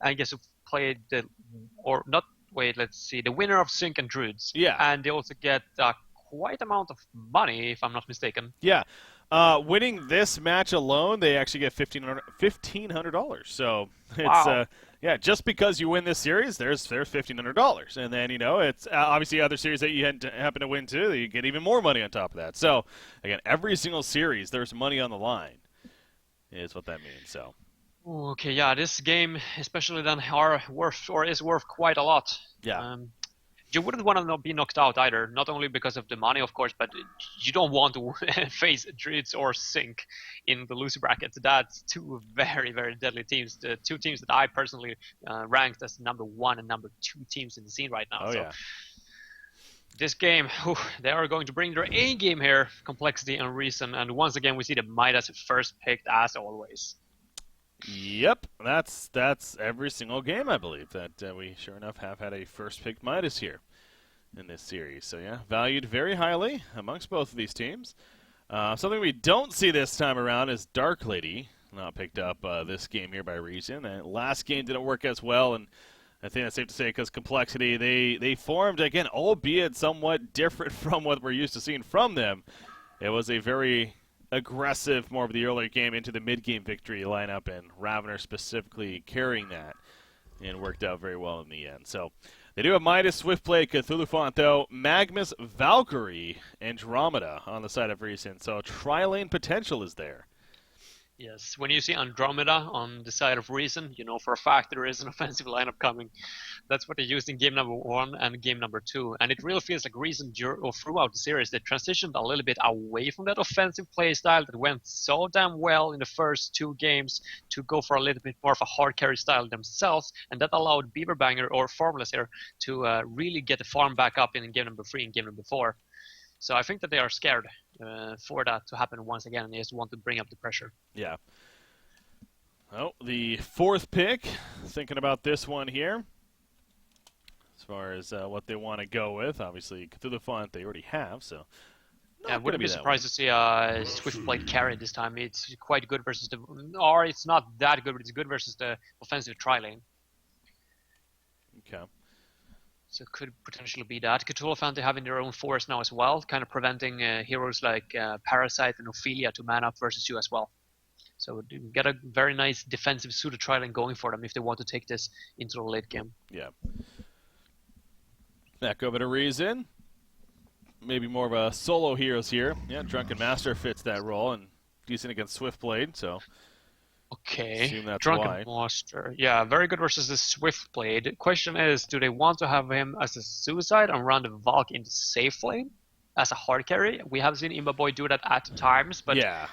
I guess, who played or not. Wait, let's see. The winner of Sync and Druids, Yeah, and they also get quite amount of money, if I'm not mistaken. yeah. Winning this match alone, they actually get $1,500. So it's Wow. yeah, just because you win this series, there's $1,500, and then it's obviously other series that you happen to win too. You get even more money on top of that. So again, every single series, there's money on the line, is what that means. So Okay, yeah, this game, especially then, are worth or is worth quite a lot. yeah, Um, you wouldn't want to not be knocked out either, not only because of the money, of course, but you don't want to face Druids or Sync in the loser bracket. That's two very, very deadly teams. The two teams that I personally ranked as number one and number two teams in the scene right now. oh So yeah. this game, they are going to bring their A game here, complexity and reason. And once again, we see the Midas first picked as always. Yep, that's every single game I believe that we sure enough have had a first pick Midas here in this series. So yeah, valued very highly amongst both of these teams. Something we don't see this time around is Dark Lady, not picked up this game here by Reason. And last game didn't work as well, and I think that's safe to say because complexity they formed again, albeit somewhat different from what we're used to seeing from them. It was a very aggressive, more of the earlier game into the mid-game victory lineup, and Ravener specifically carrying that, and worked out very well in the end. So they do have Midas, Swiftblade, Cthulhu Font, though, Magnus, Valkyrie, Andromeda on the side of Reason. So tri-lane potential is there. Yes, when you see Andromeda on the side of Reason, you know for a fact there is an offensive lineup coming. That's what they used in game number one and game number two. And it really feels like Reason throughout the series, they transitioned a little bit away from that offensive play style that went so damn well in the first two games to go for a little bit more of a hard carry style themselves. And that allowed Beaverbanger or Formless here to really get the farm back up in game number three and game number four. So I think that they are scared for that to happen once again, and they just want to bring up the pressure. Yeah. Oh, the fourth pick. Thinking about this one here. As far as what they want to go with, obviously Cthulhu Font they already have, so I not going to wouldn't be be that surprised one. to see Swiftblade carry this time. It's quite good versus the, or it's not that good, but it's good versus the offensive tri lane. Okay. So it could potentially be that. Cthulhu Font having their own force now as well, kind of preventing heroes like Parasite and Ophelia to man up versus you as well. So you get a very nice defensive suited tri lane going for them if they want to take this into the late game. Yeah. Back over to Reason. Maybe more of a solo heroes here. Yeah, Drunken Master fits that role and decent against Swiftblade, so Okay, assume that's Drunken why. Monster. Yeah, very good versus the Swiftblade. Question is, do they want to have him as a suicide and run the Valk into safe lane as a hard carry? We have seen Imba do that at times, but Yeah.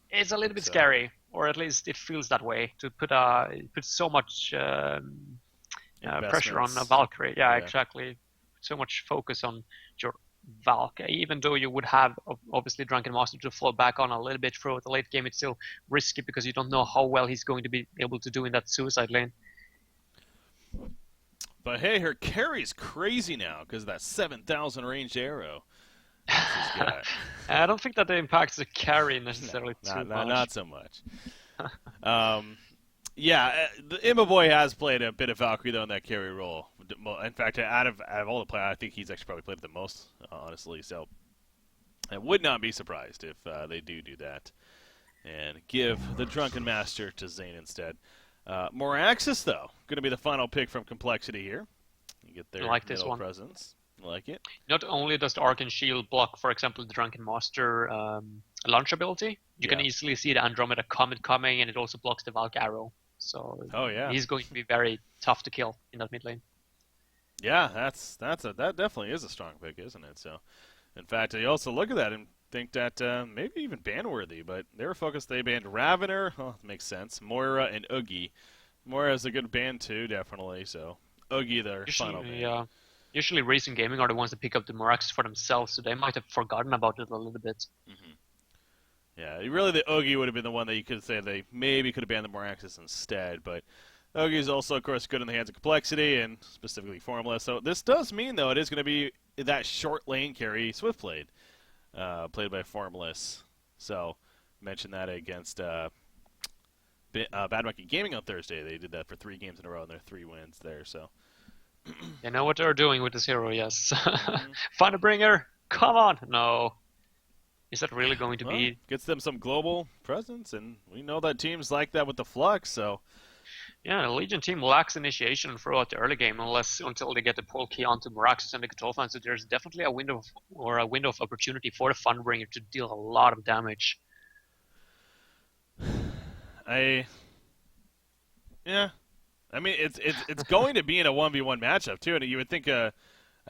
it's a little bit So scary, or at least it feels that way to put so much pressure on a investments. Valkyrie. Yeah, Yeah. exactly. So much focus on your Valk. Even though you would have obviously Drunken Master to fall back on a little bit throughout the late game, it's still risky because you don't know how well he's going to be able to do in that suicide lane. But hey, her carry's crazy now because of that 7,000 ranged arrow she's got. I don't think that impacts the carry No, necessarily too not, much. not so much. Yeah, the Imba Boy has played a bit of Valkyrie though in that carry role. In fact, out of all the players, I think he's actually probably played it the most, honestly. So I would not be surprised if they do that and give the Drunken Master to Zane instead. Moraxis, though, going to be the final pick from Complexity here. You get I their like this middle one. presence. I like it. Not only does the Arcane Shield block, for example, the Drunken Master launch ability, you can Yeah. easily see the Andromeda Comet coming, and it also blocks the Valk Arrow. So Oh yeah. he's going to be very tough to kill in that mid lane. Yeah, that definitely is a strong pick, isn't it? So, in fact, I also look at that and think that maybe even ban worthy, but they were focused. They banned Ravener. Oh, makes sense. Moira and Oogie. Moira's a good ban too, definitely. So Oogie their final Usually, ban. usually Racing Gaming are the ones that pick up the Moraxis for themselves, so they might have forgotten about it a little bit. Hmm. Yeah, really, the Oogie would have been the one that you could say they maybe could have banned the Moraxis instead, but Oogie's also, of course, good in the hands of Complexity and specifically Formless. So this does mean, though, it is going to be that short lane carry Swiftblade, played by Formless. So mention that against Bad Monkey Gaming on Thursday. They did that for 3 games in a row, and they're 3 wins there. So They know what they're doing with this hero, yes. Mhm. Thunderbringer, come on! No. Is that really going to well, be? gets them some global presence, and we know that teams like that with the Flux. So Yeah, the Legion team lacks initiation throughout the early game until they get the pull key onto Meraxes and the Control Fan. So there's definitely a window of opportunity for the Thunderbringer to deal a lot of damage. yeah. I mean, it's going to be in a 1v1 matchup too, and you would think I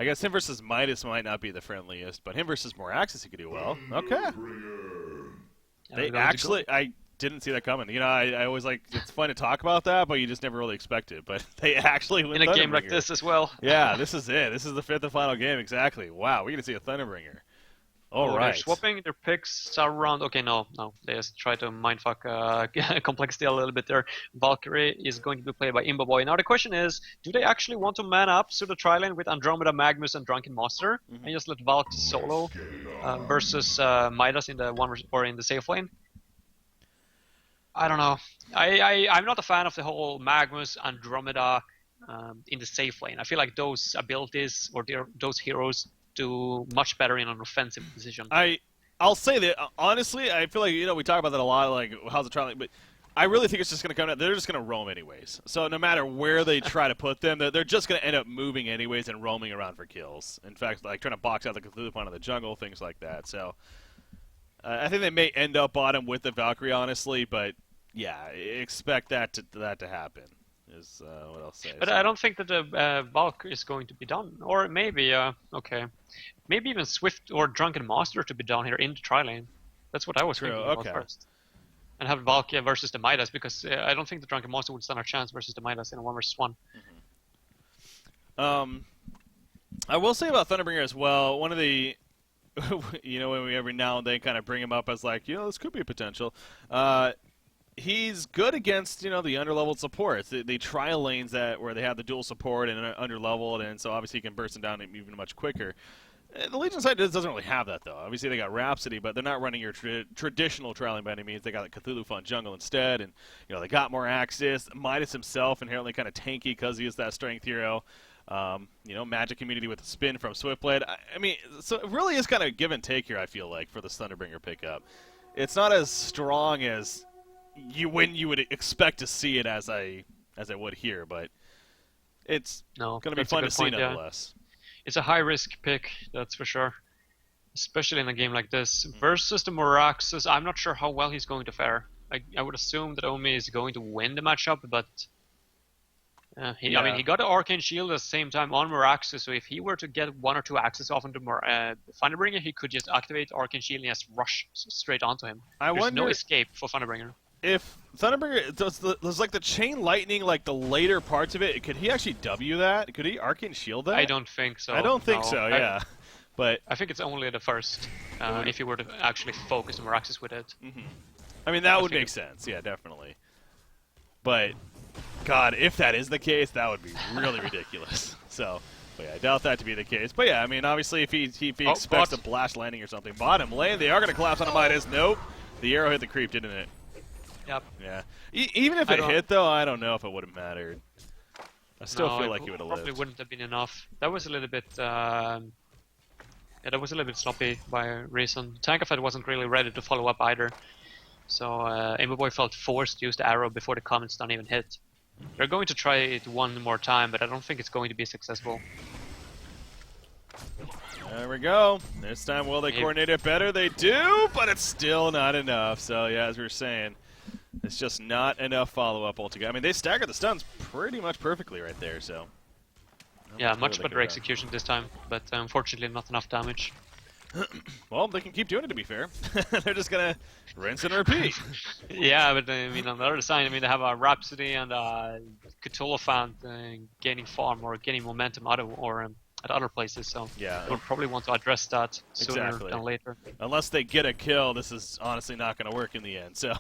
guess him versus Midas might not be the friendliest, but him versus Moraxis he could do well. Okay. They actually, I didn't see that coming. You know, I always like, it's fun to talk about that, but you just never really expect it. But they actually win in a game like this as well. Yeah, this is it. This is the 5th and final game, exactly. Wow, we're going to see a Thunderbringer. All right. They're swapping their picks around. Okay, no. They just try to mindfuck complexity a little bit there. Valkyrie is going to be played by Imba Boy. Now the question is, do they actually want to man up to the tri-lane with Andromeda, Magnus, and Drunken Master, and just let Valk solo versus Midas in the in the safe lane? I don't know. I'm not a fan of the whole Magnus, Andromeda in the safe lane. I feel like those abilities or those heroes do much better in an offensive position. I'll say that honestly, I feel like we talk about that a lot, like how's the trial, but I really think it's just going to come down. They're just going to roam anyways. So no matter where they try to put them, they're just going to end up moving anyways and roaming around for kills. In fact, like trying to box out the Cthulhu Pawn in the jungle, things like that. So I think they may end up bottom with the Valkyrie, honestly, but yeah, expect that to happen. Is what I'll say. But I don't think that the Valk is going to be done. Or maybe, okay. Maybe even Swift or Drunken Master to be down here in the tri-lane. That's what I was thinking about first. And have Valk versus the Midas, because I don't think the Drunken Master would stand a chance versus the Midas in a 1 versus 1. Mm-hmm. I will say about Thunderbringer as well, one of the, when we every now and then kind of bring him up as like, this could be a potential. He's good against, the underleveled supports. The trial lanes where they have the dual support and underleveled, and so obviously he can burst them down even much quicker. The Legion side doesn't really have that, though. Obviously they got Rhapsody, but they're not running your traditional trialing by any means. They got the Cthulhu Fun Jungle instead, and they got more access. Midas himself inherently kind of tanky because he is that strength hero. Magic community with a spin from Swiftblade. I mean, so it really is kind of give and take here, I feel like, for the Thunderbringer pickup. It's not as strong as when you would expect to see it as I would here, but it's going to be fun to see nonetheless. Yeah. It's a high-risk pick, that's for sure. Especially in a game like this. Versus the Moraxis, I'm not sure how well he's going to fare. I would assume that Omi is going to win the matchup, but he got the Arcane Shield at the same time on Moraxis, so if he were to get 1 or 2 axes off onto Thunderbringer, he could just activate Arcane Shield and just rush straight onto him. There's no escape for Thunderbringer. If Thunderbringer does like the Chain Lightning, like the later parts of it, could he actually W that? Could he Arcane Shield that? I don't think so. I don't think so, yeah. But I think it's only the first, if you were to actually focus on Moraxis with it. Mm-hmm. I mean, that would make sense, yeah, definitely. But, God, if that is the case, that would be really ridiculous. So, but yeah, I doubt that to be the case. But yeah, I mean, obviously, if he expects a blast landing or something, bottom lane, they are going to collapse on a Midas. Nope. The arrow hit the creep, didn't it? Yep. Yeah. Even if it hit, though, I don't know if it would have mattered. I still feel like he would have lived. Probably wouldn't have been enough. That was a little bit, that was a little bit sloppy by Roshan. Tankafied wasn't really ready to follow up either. So, Aimboy felt forced to use the arrow before the common stun even hit. They're going to try it one more time, but I don't think it's going to be successful. There we go. This time, will they coordinate it better? They do, but it's still not enough. So, yeah, as we were saying, it's just not enough follow-up altogether. I mean, they staggered the stuns pretty much perfectly right there, so. Yeah, much better execution this time, but unfortunately not enough damage. Well, they can keep doing it, to be fair. They're just going to rinse and repeat. Yeah, but I mean, on the other side, they have a Rhapsody and a Cthulhu gaining farm or gaining momentum at other places, so yeah, they'll probably want to address that sooner than later. Unless they get a kill, this is honestly not going to work in the end, so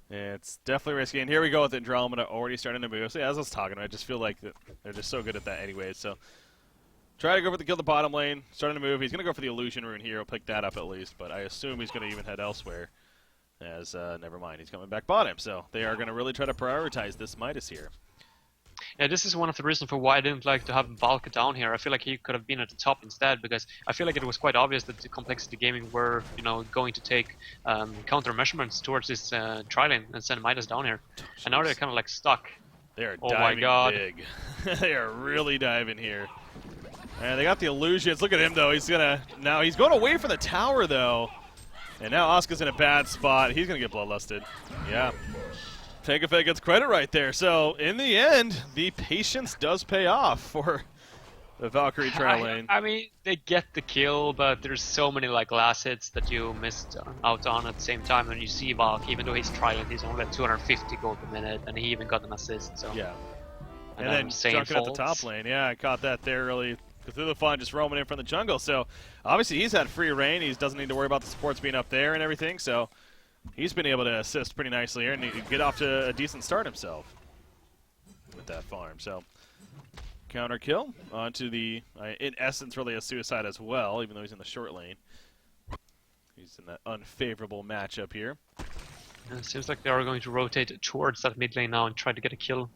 it's definitely risky. And here we go with Andromeda already starting to move. So yeah, as I was talking, I just feel like they're just so good at that anyway, so try to go for the kill the bottom lane, starting to move. He's going to go for the Illusion Rune here. He'll pick that up at least, but I assume he's going to even head elsewhere. As, never mind, he's coming back bottom. So they are going to really try to prioritize this Midas here. Yeah, this is one of the reasons for why I didn't like to have Valka down here. I feel like he could have been at the top instead, because I feel like it was quite obvious that the Complexity Gaming were, going to take counter measurements towards this tri-lane and send Midas down here. And now they're kind of like stuck. They are Oh my diving God. big. They are really diving here. And they got the illusions. Look at him, though. He's going away from the tower, though. And now Oscar's in a bad spot. He's going to get bloodlusted. Yeah. Tegafed gets credit right there. So, in the end, the patience does pay off for the Valkyrie trail lane. I mean, they get the kill, but there's so many last hits that you missed out on at the same time. And you see Valk, even though he's tri-lane, he's only at 250 gold per minute, and he even got an assist. So yeah. And then junking at the top lane. Yeah, I caught that there early. Cthulhu just roaming in from the jungle. So, obviously, he's had free reign. He doesn't need to worry about the supports being up there and everything. So, he's been able to assist pretty nicely here and get off to a decent start himself with that farm. So, counter kill onto the, in essence, really a suicide as well, even though he's in the short lane. He's in that unfavorable matchup here. And it seems like they are going to rotate towards that mid lane now and try to get a kill.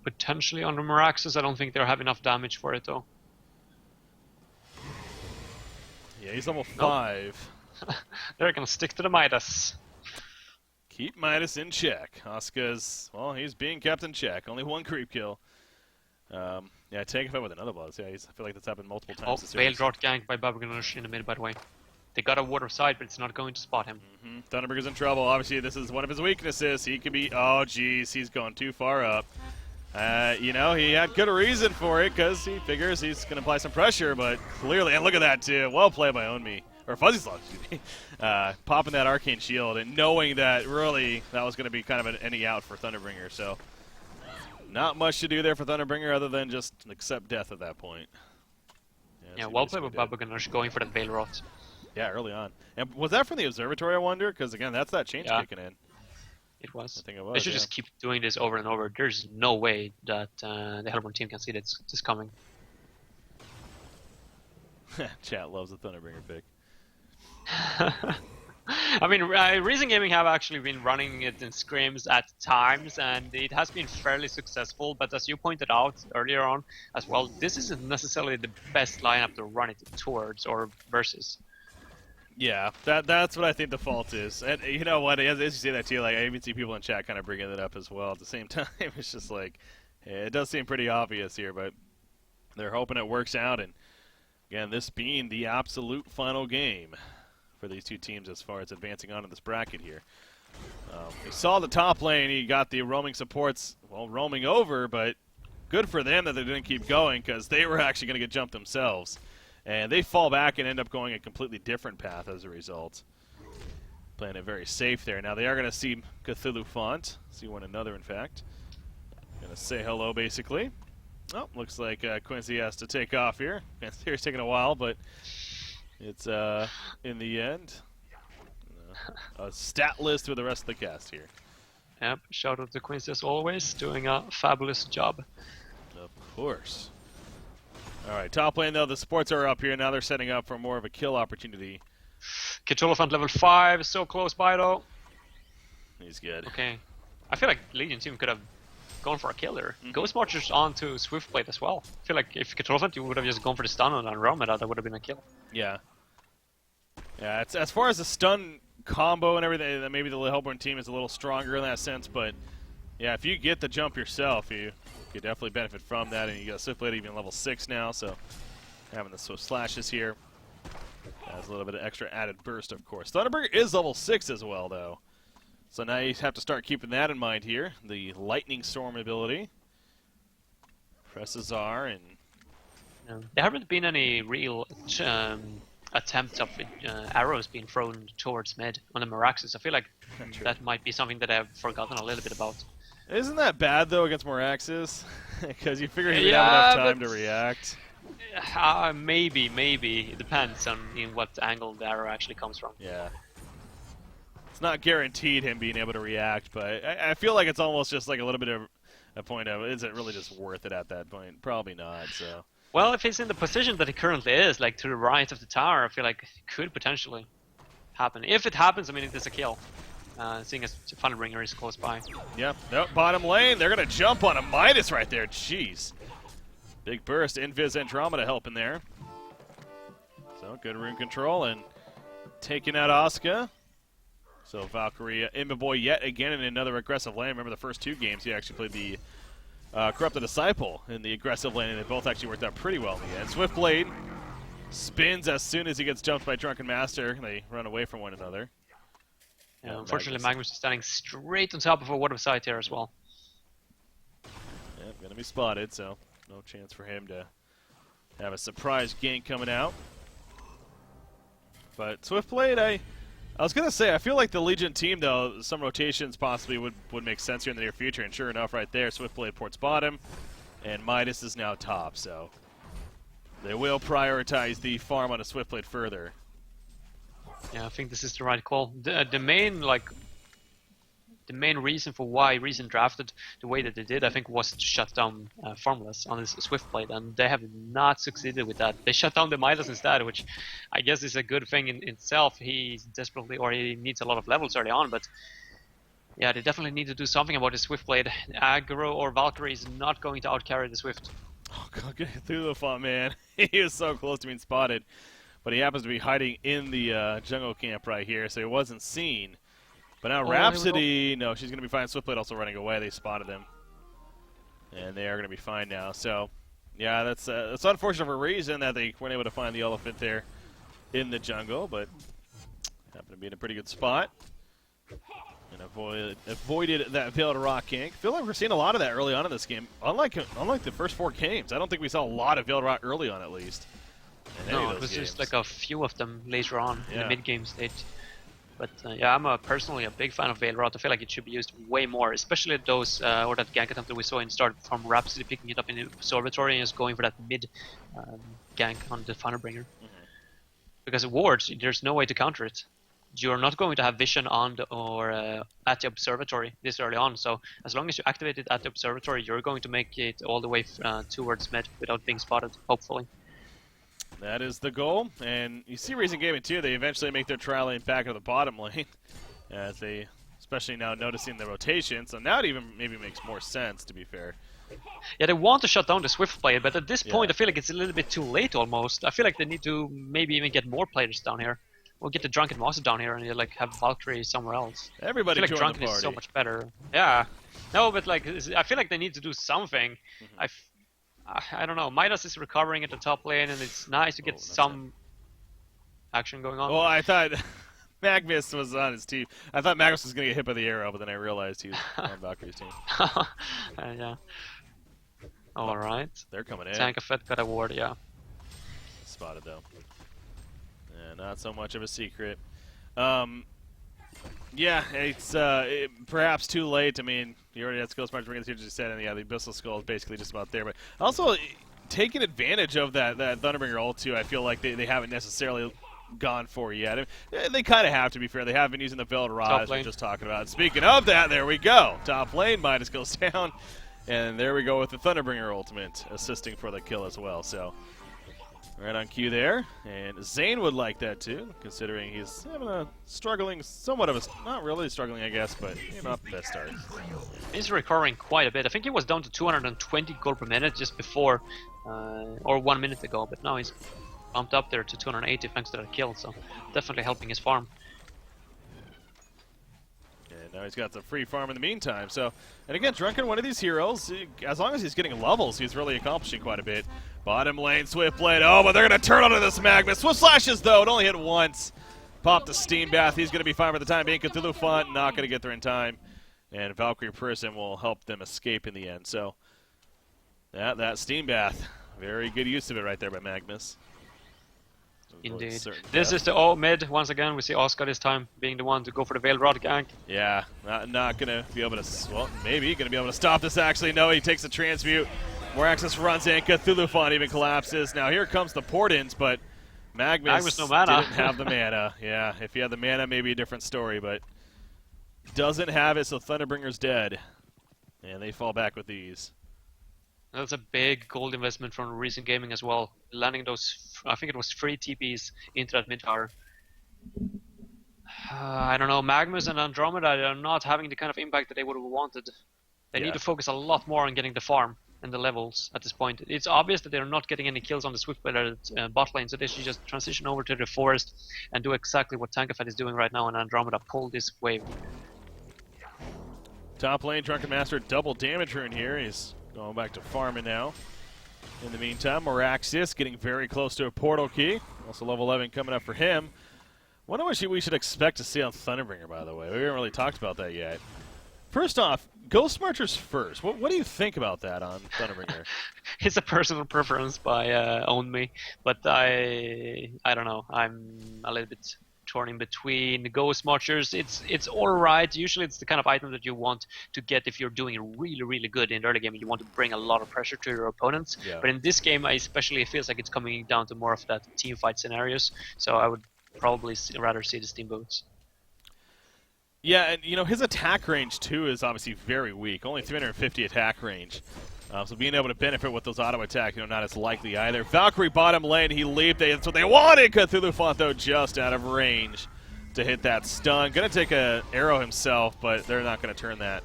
Potentially on the Meraxes. I don't think they'll have enough damage for it, though. Yeah, he's level 5. They're going to stick to the Midas. Keep Midas in check. Oscar's, well, he's being kept in check. Only one creep kill. Yeah, Tegafed with another blood. Yeah, I feel like that's happened multiple times. Veil Drought ganked by Babagunush in the mid, by the way. They got a water side, but it's not going to spot him. Thunderbreaker's in trouble. Obviously, this is one of his weaknesses. He could be, oh, geez, he's going too far up. He had good reason for it because he figures he's going to apply some pressure, but clearly, and look at that too. Well played by Onmi, or Fuzzy Slug, excuse me. Popping that Arcane Shield and knowing that really that was going to be kind of an any out for Thunderbringer. So, not much to do there for Thunderbringer other than just accept death at that point. Yeah, well played by Babagunush going for that Veil Rot. Yeah, early on. And was that from the Observatory, I wonder? Because, again, that's that change kicking in. It was. I think it was. They should just keep doing this over and over. There's no way that the Hellborn team can see this coming. Chat loves the Thunderbringer pick. I mean, Reason Gaming have actually been running it in scrims at times, and it has been fairly successful. But as you pointed out earlier on as well, this isn't necessarily the best lineup to run it towards or versus. Yeah, that's what I think the fault is. And you know what, as you say that too, I even see people in chat kind of bringing it up as well at the same time. It's just like, it does seem pretty obvious here, but they're hoping it works out. And again, this being the absolute final game for these two teams as far as advancing on in this bracket here. We saw the top lane, he got the roaming supports, roaming over, but good for them that they didn't keep going because they were actually going to get jumped themselves. And they fall back and end up going a completely different path as a result. Playing it very safe there. Now they are going to see Cthulhu Font. See one another, in fact. Going to say hello, basically. Oh, looks like Quincy has to take off here. It's taking a while, but it's in the end a stat list with the rest of the cast here. Yep, shout out to Quincy as always, doing a fabulous job. Of course. All right, top lane though, the supports are up here. Now they're setting up for more of a kill opportunity. Kitolofant level 5, so close by though. He's good. Okay. I feel like Legion team could have gone for a kill there. Ghost Marchers on to Swiftblade as well. I feel like if Kitolofant, you would have just gone for the stun on Andromeda, that would have been a kill. Yeah. Yeah, it's, as far as the stun combo and everything, maybe the Hellborn team is a little stronger in that sense, but yeah, if you get the jump yourself, you could definitely benefit from that, and you got Swiftblade even level 6 now, so having the Swift Slashes here has a little bit of extra added burst, of course. Thunderbringer is level 6 as well, though, so now you have to start keeping that in mind here. The Lightning Storm ability presses R, and there haven't been any real attempts of arrows being thrown towards mid on the Meraxes. I feel like that might be something that I've forgotten a little bit about. Isn't that bad, though, against Moraxis? Because you figure he would have enough time to react. Maybe. It depends on in what angle the arrow actually comes from. Yeah. It's not guaranteed him being able to react, but I feel like it's almost just like a little bit of a point of, is it really just worth it at that point? Probably not, so. Well, if he's in the position that he currently is, like to the right of the tower, I feel like it could potentially happen. If it happens, I mean, it is a kill. seeing as Thunderbringer is close by. Yep, nope, bottom lane, they're going to jump on a Midas right there. Jeez. Big burst, Invis Andromeda helping there. So good rune control and taking out Asuka. So Valkyrie, Imboboy yet again in another aggressive lane. Remember the first 2 games he actually played the Corrupted Disciple in the aggressive lane, and they both actually worked out pretty well in the end. Swiftblade spins as soon as he gets jumped by Drunken Master. They run away from one another. Yeah, unfortunately, Magnus is standing straight on top of a ward of sight here as well. Yeah, going to be spotted, so no chance for him to have a surprise gank coming out. But Swiftblade, I was going to say, I feel like the Legion team, though, some rotations possibly would make sense here in the near future. And sure enough, right there, Swiftblade ports bottom, and Midas is now top. So they will prioritize the farm on a Swiftblade further. Yeah, I think this is the right call. The main reason for why Reason drafted the way that they did, I think, was to shut down Farmless on his Swiftblade, and they have not succeeded with that. They shut down the Midas instead, which I guess is a good thing in itself. He desperately, or he needs a lot of levels early on, but yeah, they definitely need to do something about his Swiftblade. Aggro or Valkyrie is not going to outcarry the Swift. Oh, God, get through the font, man. He was so close to being spotted. But he happens to be hiding in the jungle camp right here, so he wasn't seen. But now Rhapsody, no, she's going to be fine. Swiftblade also running away. They spotted him. And they are going to be fine now. So, yeah, that's unfortunate for a reason that they weren't able to find the elephant there in the jungle, but happened to be in a pretty good spot. And avoided that Veiled Rock gank. Feel like we're seeing a lot of that early on in this game. Unlike the first 4 games, I don't think we saw a lot of Veiled Rock early on, at least. No, it was just like a few of them later on in the mid-game stage. But yeah, I'm personally a big fan of Veil Rot. I feel like it should be used way more, especially those or that gank attempt that we saw in start from Rhapsody picking it up in the Observatory and just going for that mid gank on the Thunderbringer. Because wards, there's no way to counter it. You're not going to have vision on at the Observatory this early on. So as long as you activate it at the Observatory, you're going to make it all the way towards mid without being spotted, hopefully. That is the goal, and you see Reason Gaming too, they eventually make their trial lane back to the bottom lane, as they, especially now noticing the rotation, so now it even maybe makes more sense, to be fair. Yeah, they want to shut down the Swiftblade, but at this point I feel like it's a little bit too late almost. I feel like they need to maybe even get more players down here. Or get the Drunken Master down here and you like have Valkyrie somewhere else. Everybody I feel like Drunken is so much better. Yeah. No, but like, I feel like they need to do something. I don't know. Midas is recovering at the top lane, and it's nice to get some action going on. Well, I thought Magnus was on his team. I thought Magnus was going to get hit by the arrow, but then I realized he was on Valkyrie's team. Yeah. All right. They're coming in. Tank Effect got a ward, yeah. Spotted, though. Yeah, not so much of a secret. Yeah, it's perhaps too late. I mean, you already had Skull Smash Ring, as you just said, and yeah, the Abyssal Skull is basically just about there. But also, taking advantage of that Thunderbringer ult, too, I feel like they haven't necessarily gone for yet. I mean, they kind of have, to be fair. They have been using the Veiled Rod, as we were just talking about. Speaking of that, there we go. Top lane, Midas goes down. And there we go with the Thunderbringer ultimate, assisting for the kill as well. So, right on cue there, and Zane would like that too, considering he's having a somewhat of a, not really struggling, I guess, but not the best start. He's recovering quite a bit. I think he was down to 220 gold per minute just before, or 1 minute ago, but now he's bumped up there to 280 thanks to that kill, so definitely helping his farm. And now he's got the free farm in the meantime, so, and again, Drunken, one of these heroes, as long as he's getting levels, he's really accomplishing quite a bit. Bottom lane, Swiftblade. Oh, but they're going to turn onto this Magnus. Swift Slashes, though. It only hit once. Pop the Steam Bath. He's going to be fine for the time being. Cthulhu Font not going to get there in time. And Valkyrie Prison will help them escape in the end. So, that Steam Bath. Very good use of it right there by Magnus. Indeed. This is the mid. Once again, we see Oscar this time being the one to go for the Veiled Rod gank. Yeah, not going to be able to, well, maybe going to be able to stop this actually. No, he takes the transmute. More access runs in. Cthulhu Font even collapses. Now here comes the Portents, but Magnus no mana. didn't have the mana. Yeah, if he had the mana, maybe a different story, but doesn't have it, so Thunderbringer's dead. And they fall back with these. That's a big gold investment from Reason Gaming as well. Landing those, I think it was 3 TPs into that mid tower. I don't know. Magnus and Andromeda are not having the kind of impact that they would have wanted. They need to focus a lot more on getting the farm and the levels at this point. It's obvious that they're not getting any kills on the Swiftblade bot lane, so they should just transition over to the forest and do exactly what Tankafat is doing right now, and Andromeda pull this wave. Top lane, Drunken Master double damage rune here. He's going back to farming now. In the meantime, Moraxis getting very close to a portal key. Also level 11 coming up for him. Wonder what we should expect to see on Thunderbringer, by the way. We haven't really talked about that yet. First off, Ghost Marchers first. What do you think about that on Thunderbringer? It's a personal preference by Own Me, but I don't know. I'm a little bit torn in between. The Ghost Marchers, it's alright. Usually it's the kind of item that you want to get if you're doing really, really good in the early game. You want to bring a lot of pressure to your opponents. Yeah. But in this game, especially, it feels like it's coming down to more of that team fight scenarios. So I would probably rather see the Steamboats. Yeah, and you know, his attack range too is obviously very weak. Only 350 attack range. So being able to benefit with those auto attacks, you know, not as likely either. Valkyrie bottom lane, he leaped. That's what they wanted. Cthulhu Font, though, just out of range to hit that stun. Gonna take a arrow himself, but they're not gonna turn that.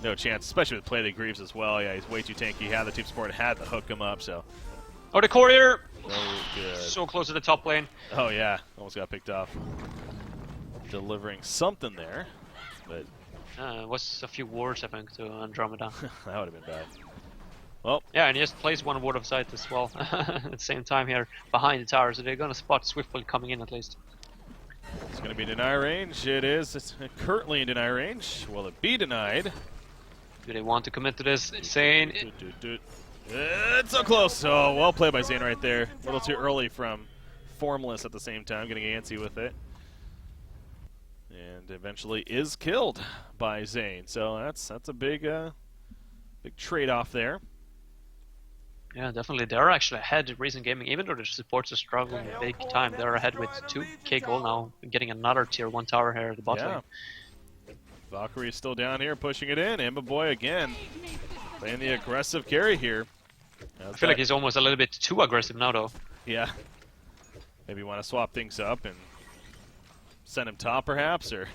No chance, especially with Play the Greaves as well. Yeah, he's way too tanky. Had the team support, had to hook him up. So. Oh, the courier! Oh, good. So close to the top lane. Oh yeah, almost got picked off. Delivering something there, but it was a few wards, I think, to Andromeda. That would have been bad. Well, yeah, and he just plays one ward of sight as well at the same time here behind the tower, so they're gonna spot Swiftblade coming in at least. It's gonna be deny range. It is. It's currently in deny range. Will it be denied? Do they want to commit to this? Zane. It's so close. So well played by Zane right there. A little too early from Formless at the same time, getting antsy with it. And eventually is killed by Zane. So that's a big big trade-off there. Yeah, definitely. They're actually ahead of Reason Gaming, even though the supports are struggling big time. They're ahead with 2k gold now, getting another tier 1 tower here at the bot lane. Valkyrie is still down here, pushing it in. Emma Boy again, playing the aggressive carry here. I feel like he's almost a little bit too aggressive now, though. Yeah. Maybe want to swap things up and send him top, perhaps, or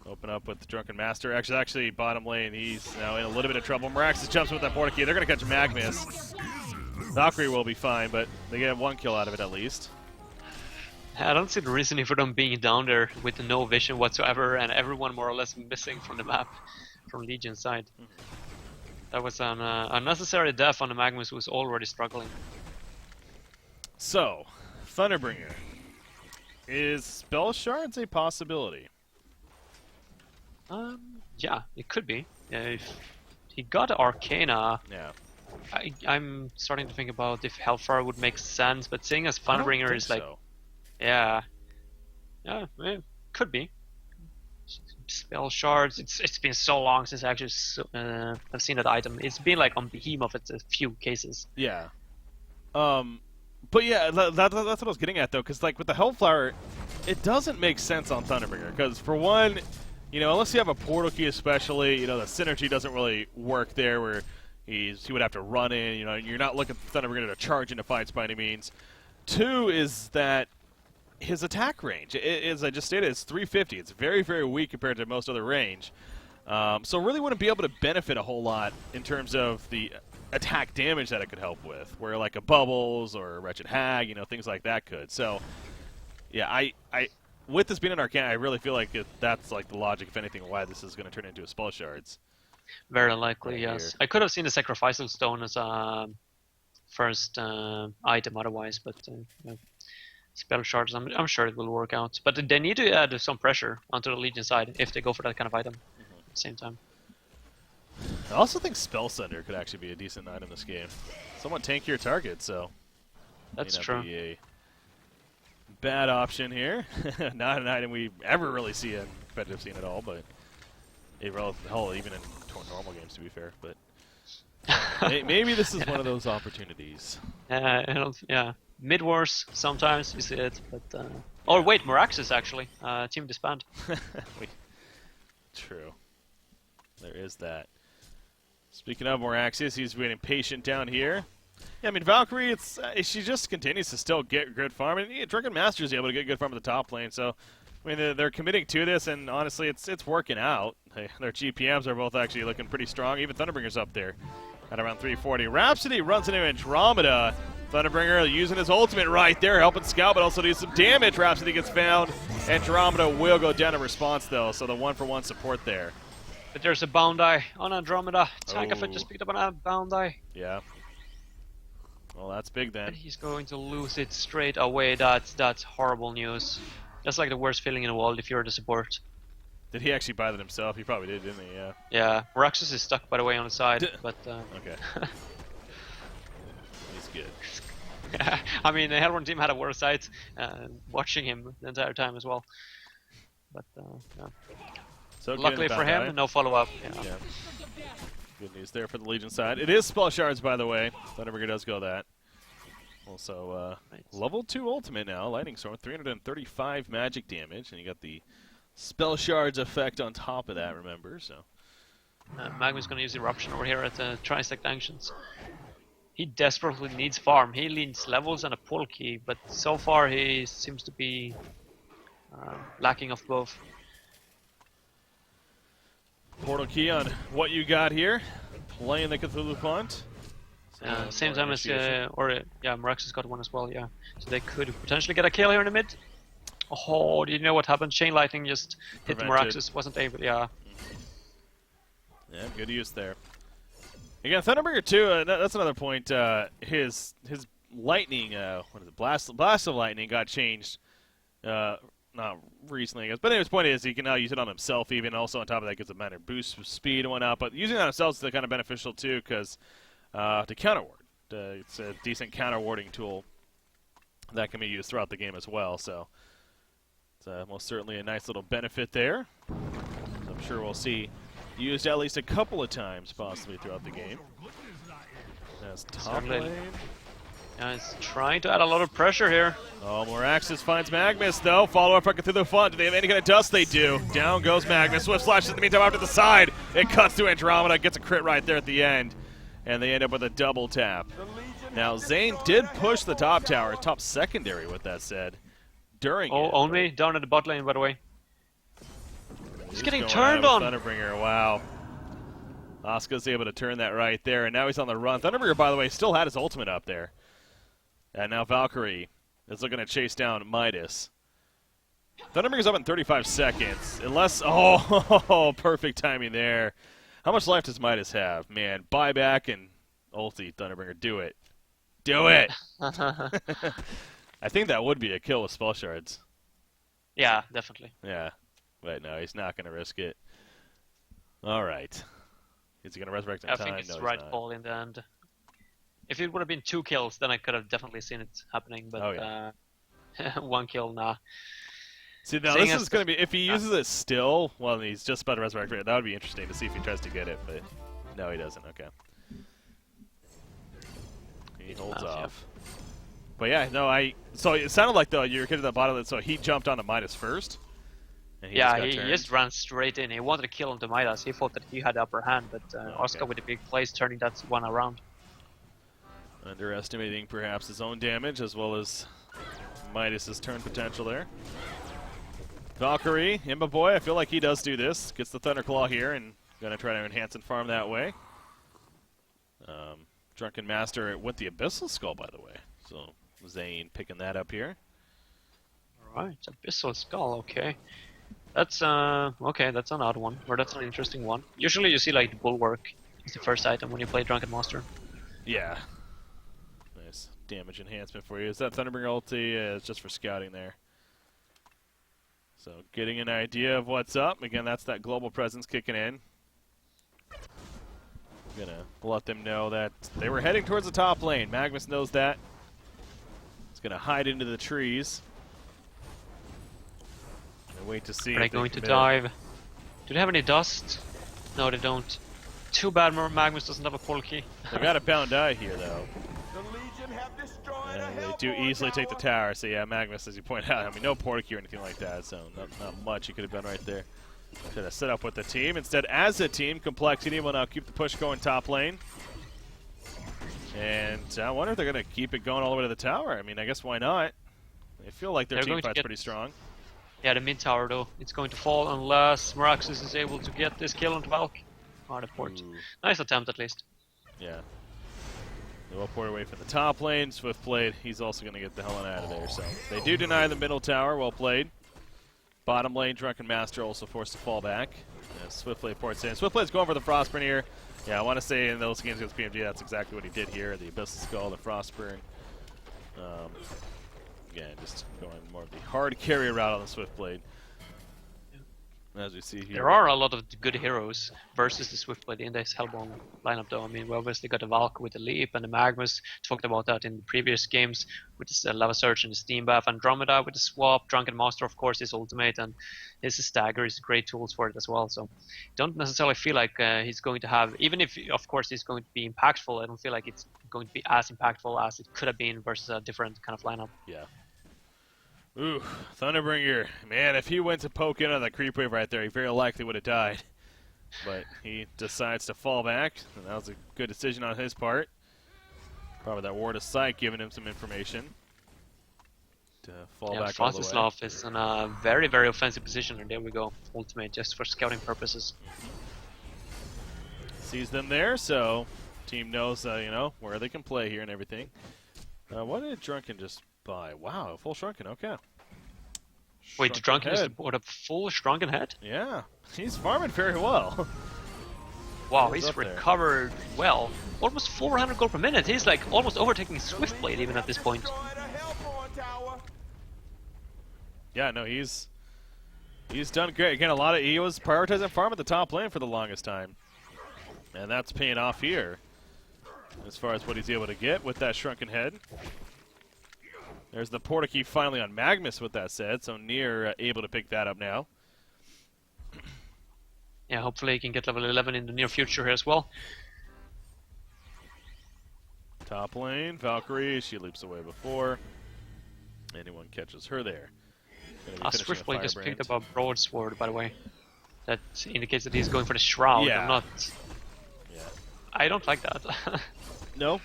open up with the Drunken Master. Actually, bottom lane, he's now in a little bit of trouble. Meraxis jumps with that portal key. They're going to catch Magnus. Valkyrie will be fine, but they get 1 kill out of it at least. I don't see the reasoning for them being down there with no vision whatsoever and everyone more or less missing from the map from Legion's side. That was an unnecessary death on the Magnus, who was already struggling. So, Thunderbringer. Is Spell Shards a possibility? Yeah, it could be. If he got Arcana, yeah. I'm starting to think about if Hellfire would make sense, but seeing as Thunderbringer is like... So. Yeah, it could be. Spell Shards, it's been so long since I actually have seen that item. It's been like on Behemoth, it's a few cases. Yeah. But yeah, that's what I was getting at, though, because like with the Hellflower, it doesn't make sense on Thunderbringer, because for one, you know, unless you have a portal key especially, you know, the synergy doesn't really work there, where he would have to run in, you know, you're not looking for Thunderbringer to charge into fights by any means. 2 is that his attack range, as I just stated, is 350. It's very, very weak compared to most other range. So really wouldn't be able to benefit a whole lot in terms of the attack damage that it could help with, where like a Bubbles or a Wretched Hag, you know, things like that could. So, yeah, I with this being an Arcana, I really feel like that's like the logic, if anything, why this is going to turn into a Spell Shards. Very likely, yes. Here. I could have seen the Sacrificial Stone as a first item otherwise, but yeah. Spell Shards, I'm sure it will work out. But they need to add some pressure onto the Legion side if they go for that kind of item at the same time. I also think Spell Sender could actually be a decent item in this game. Somewhat tankier target, so that's true. Be a bad option here. Not an item we ever really see in competitive scene at all, but hell, even in normal games, to be fair. But maybe this is one of those opportunities. Yeah. Mid-wars, sometimes you see it, but... Oh, wait, Moraxis, actually. Team disband. True. There is that. Speaking of Moraxis, he's being impatient down here. Yeah, I mean, Valkyrie, she just continues to still get good farm. And Drunken Master's able to get good farm at the top lane, so I mean, they're committing to this, and honestly, it's working out. Their GPMs are both actually looking pretty strong. Even Thunderbringer's up there at around 340. Rhapsody runs into Andromeda. Thunderbringer using his ultimate right there, helping Scout, but also do some damage. Rhapsody gets found. Andromeda will go down in response, though, so the 1-for-1 support there. But there's a Bounty on Andromeda. Tagafet just picked up a Bounty. Yeah. Well, that's big then. And he's going to lose it straight away. That's horrible news. That's like the worst feeling in the world if you're the support. Did he actually buy that himself? He probably did, didn't he? Yeah. Yeah. Roxas is stuck, by the way, on the side, but... Okay. He's good. I mean, the Hellrun team had a worse sight, watching him the entire time as well. But, yeah. So luckily for him, no follow-up. Yeah. Good news there for the Legion side. It is Spell Shards, by the way. Thunderbringer does go that. Also, level 2 ultimate now. Lightning Storm, 335 magic damage. And you got the Spell Shards effect on top of that, remember? So Magma's going to use Eruption over here at the Trisect Ancients. He desperately needs farm. He needs levels and a pull key, but so far he seems to be lacking of both. Portal key on what you got here. Playing the Cthulhu font. Same time as, Marax's got one as well, yeah. So they could potentially get a kill here in the mid. Oh, do you know what happened? Chain Lightning just hit the Maraxus, wasn't able, yeah. Yeah, good use there. Again, Thunderbringer 2, that's another point. His lightning, what is it, Blast of Lightning got changed. Not recently, I guess. But anyways, point is, he can now use it on himself even. Also, on top of that, gets a minor boost of speed and whatnot. But using it on himself is kind of beneficial, too, because to counter-ward. It's a decent counter-warding tool that can be used throughout the game as well. So it's most certainly a nice little benefit there. I'm sure we'll see used at least a couple of times, possibly, throughout the game. That's top lane. Yeah, he's trying to add a lot of pressure here. Oh, Moraxis finds Magnus, though. Follow-up through the front. Do they have any kind of dust? They do. Down goes Magnus. Swift Slash in the meantime out to the side. It cuts to Andromeda. Gets a crit right there at the end. And they end up with a double tap. Now, Zane did push the top tower. Top secondary, with that said. During it. Only down at the bot lane, by the way. He's getting turned on. Thunderbringer, wow. Asuka's able to turn that right there. And now he's on the run. Thunderbringer, by the way, still had his ultimate up there. And now Valkyrie is looking to chase down Midas. Thunderbringer's up in 35 seconds. Unless, perfect timing there. How much life does Midas have? Man, buyback and ulti, Thunderbringer, do it. Do it! I think that would be a kill with Spell Shards. Yeah, definitely. Yeah, but no, he's not going to risk it. All right. Is he going to resurrect in time? I think it's the right call in the end. If it would have been 2 kills, then I could have definitely seen it happening, but 1 kill, nah. See, now this is going to be, if he uses it still, well, he's just about to resurrect it, that would be interesting to see if he tries to get it, but no, he doesn't, okay. He holds off. Yeah. But yeah, no, so it sounded like, though, you were getting to the bottom of it, so he jumped on the Midas first. And he just ran straight in. He wanted to kill him to Midas. He thought that he had the upper hand, but Oscar with the big plays turning that one around. Underestimating perhaps his own damage as well as Midas's turn potential there. Valkyrie, Imba Boy, I feel like he does do this. Gets the Thunderclaw here and gonna try to enhance and farm that way. Drunken Master with the Abyssal Skull, by the way. So Zane picking that up here. Alright, Abyssal Skull, okay. That's that's an odd one, or that's an interesting one. Usually you see like the Bulwark is the first item when you play Drunken Master. Yeah. Nice damage enhancement for you. Is that Thunderbringer ulti? Yeah, it's just for scouting there. So getting an idea of what's up. Again, that's that global presence kicking in. Gonna let them know that they were heading towards the top lane. Magnus knows that. He's gonna hide into the trees. And wait to see. Are they going to dive? Do they have any dust? No, they don't. Too bad Magnus doesn't have a pull key. They got a bound eye here, though. And they do easily take the tower. So yeah, Magnus, as you point out, I mean, no portal key or anything like that, so not much he could have done right there. Should have set up with the team. Instead, as a team, Complexity will now keep the push going top lane. And I wonder if they're going to keep it going all the way to the tower. I mean, I guess why not? They feel like their team fight's pretty strong. Yeah, the mid tower though, it's going to fall unless Meraxis is able to get this kill onto Valk. Or the port. Ooh. Nice attempt at least. Yeah. They will port away from the top lane. Swift played. He's also going to get the hell out of there. So they do deny the middle tower. Well played. Bottom lane, Drunken Master also forced to fall back. Swift play ports in. Swift play's going for the Frostburn here. Yeah, I want to say in those games against PMG, that's exactly what he did here. The Abyssal Skull, the Frostburn. Again, just going more of the hard carry route on the Swift Blade. As we see here. There are a lot of good heroes versus the Swiftblade in this Hellbound lineup though. I mean, we obviously got the Valk with the Leap and the Magnus. Talked about that in the previous games with the Lava Surge and the Steam Bath. Andromeda with the Swap. Drunken Master, of course, his ultimate, and his Stagger is great tools for it as well. So don't necessarily feel like he's going to have, even if, of course, he's going to be impactful, I don't feel like it's going to be as impactful as it could have been versus a different kind of lineup. Yeah. Ooh, Thunderbringer. Man, if he went to poke in on that creep wave right there, he very likely would have died. But he decides to fall back, and that was a good decision on his part. Probably that Ward of Sight giving him some information to fall back all the way. Franzislav is in a very, very offensive position, and there we go. Ultimate just for scouting purposes. Sees them there, so team knows, you know, where they can play here and everything. What did Drunken just buy? Wow, full Shrunken, okay. Wait, the Drunken is what, a full Shrunken head? Yeah, he's farming very well. Wow, he's recovered well. Almost 400 gold per minute. He's like almost overtaking Swiftblade even at this point. Yeah, no, he's done great. Again, he was prioritizing farm at the top lane for the longest time. And that's paying off here as far as what he's able to get with that Shrunken head. There's the Portakey finally on Magnus with that said, so Nier able to pick that up now. Yeah, hopefully he can get level 11 in the near future here as well. Top lane, Valkyrie, she leaps away before anyone catches her there. Swiftblade just picked up a broadsword, by the way. That indicates that he's going for the Shroud. Yeah. I'm not... Yeah. I don't like that. No?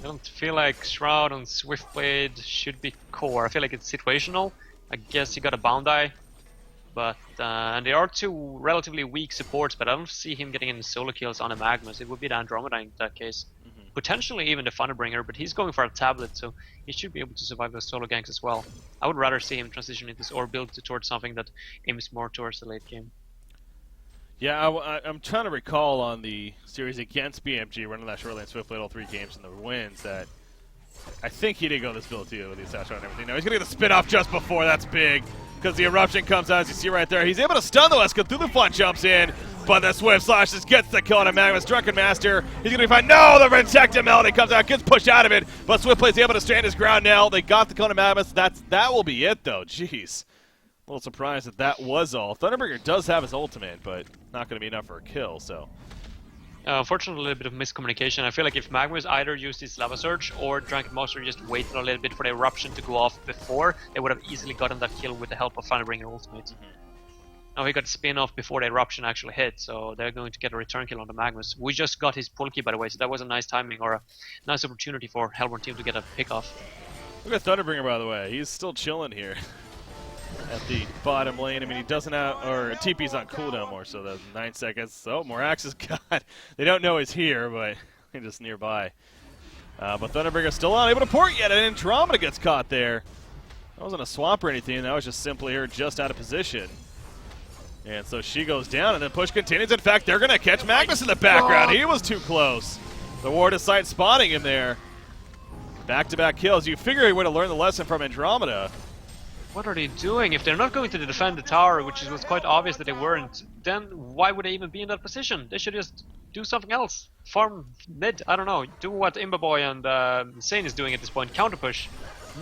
I don't feel like Shroud on Swiftblade should be core. I feel like it's situational. I guess you got a Bounty, but and there are two relatively weak supports, but I don't see him getting any solo kills on a Magnus. It would be the Andromeda in that case. Potentially even the Thunderbringer, but he's going for a tablet, so he should be able to survive those solo ganks as well. I would rather see him transition into this or build towards something that aims more towards the late game. Yeah, I'm trying to recall on the series against BMG, running that Shoreline Swiftblade all 3 games and the wins, that I think he did go this build too with the Assassin and everything. Now he's going to get the spin off just before. That's big because the Eruption comes out, as you see right there. He's able to stun though as Cthulhu jumps in, but the Swift Slashes gets the kill on a Magnus. Drunken Master, he's going to be fine. No, the Protective Melody comes out, gets pushed out of it, but Swiftblade's able to stand his ground now. They got the kill on a Magnus. That will be it though. Jeez. A little surprised that was all. Thunderbringer does have his ultimate, but not going to be enough for a kill, so. Unfortunately, a little bit of miscommunication. I feel like if Magnus either used his Lava Surge or Drunken Master just waited a little bit for the Eruption to go off before, they would have easily gotten that kill with the help of Thunderbringer ultimate. Now he got the spin off before the Eruption actually hit, so they're going to get a return kill on the Magnus. We just got his pull key, by the way, so that was a nice timing or a nice opportunity for Hellbound team to get a pick off. Look at Thunderbringer, by the way. He's still chilling here at the bottom lane. I mean, he doesn't have, or TP's on cooldown more, so that's 9 seconds. So Morax is got, they don't know he's here, but he's just nearby. But Thunderbringer's still not able to port yet, and Andromeda gets caught there. That wasn't a swap or anything, that was just simply her just out of position. And so she goes down, and then push continues. In fact, they're going to catch Magnus in the background. He was too close. The Ward of Sight spotting him there. Back-to-back kills. You figure he would have learned the lesson from Andromeda. What are they doing? If they're not going to defend the tower, which was quite obvious that they weren't, then why would they even be in that position? They should just do something else. Farm mid, I don't know. Do what Imbaboy and Sane is doing at this point. Counter push.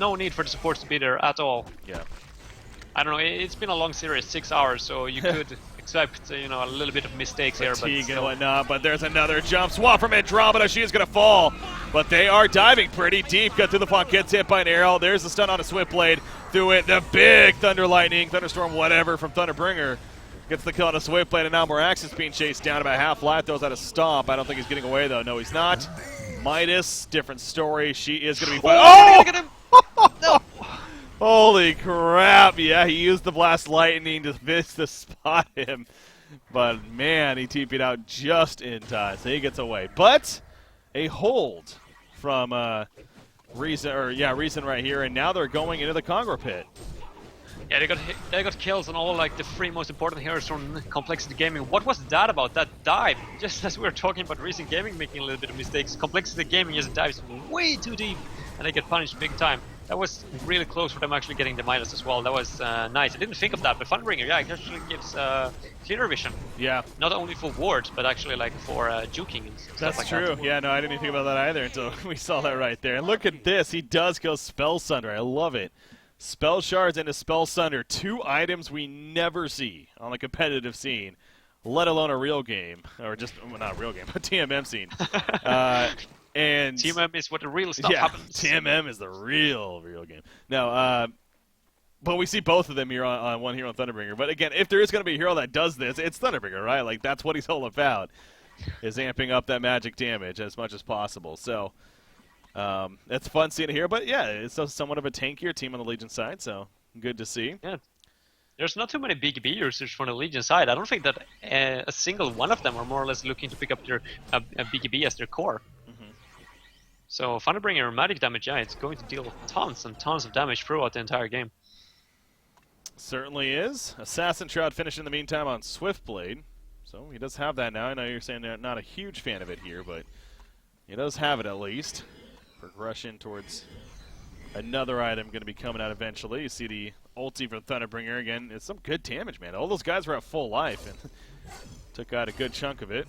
No need for the supports to be there at all. Yeah. I don't know, it's been a long series, 6 hours, so you could expect, you know, a little bit of mistakes here. But and whatnot, but there's another jump swap from Andromeda. She is going to fall, but they are diving pretty deep. Cut through the font, gets hit by an arrow. There's the stun on a Swiftblade. Through it, the big Thunder Lightning, Thunderstorm, whatever, from Thunderbringer. Gets the kill on a Swiftblade, and now Morax is being chased down about half life. Throws out a stomp. I don't think he's getting away, though. No, he's not. Midas, different story. She is going to be fine. Oh! Get him. No. Holy crap! Yeah, he used the blast lightning to miss to spot him. But man, he TP'd out just in time, so he gets away. But a hold from Reason right here, and now they're going into the Congo pit. Yeah, they got kills on all like the 3 most important heroes from Complexity Gaming. What was that about? That dive? Just as we were talking about Recent Gaming making a little bit of mistakes, Complexity Gaming just dives way too deep, and they get punished big time. That was really close for them actually getting the Midas as well. That was nice. I didn't think of that, but Funbringer, yeah, it actually gives clear vision. Yeah. Not only for wards, but actually like for juking and stuff That's like true. that. Yeah, no, I didn't even think about that either until we saw that right there. And look at this. He does go Spell Sunder. I love it. Spell Shards and a Spell Sunder. 2 items we never see on the competitive scene, let alone a real game. Or just, well, not a real game, but TMM scene. And TMM is what the real stuff happens. TMM is the real game. No, but we see both of them here on one hero on Thunderbringer. But again, if there is going to be a hero that does this, it's Thunderbringer, right? Like, that's what he's all about, is amping up that magic damage as much as possible. So it's fun seeing it here. But yeah, it's somewhat of a tankier team on the Legion side, so good to see. Yeah. There's not too many BKB users from the Legion side. I don't think that a single one of them are more or less looking to pick up their BKB as their core. So Thunderbringer magic damage, yeah, it's going to deal tons and tons of damage throughout the entire game. Certainly is. Assassin Shroud finished in the meantime on Swiftblade. So he does have that now. I know you're saying you're not a huge fan of it here, but he does have it at least. Progression towards another item going to be coming out eventually. You see the ulti for Thunderbringer again. It's some good damage, man. All those guys were at full life and took out a good chunk of it.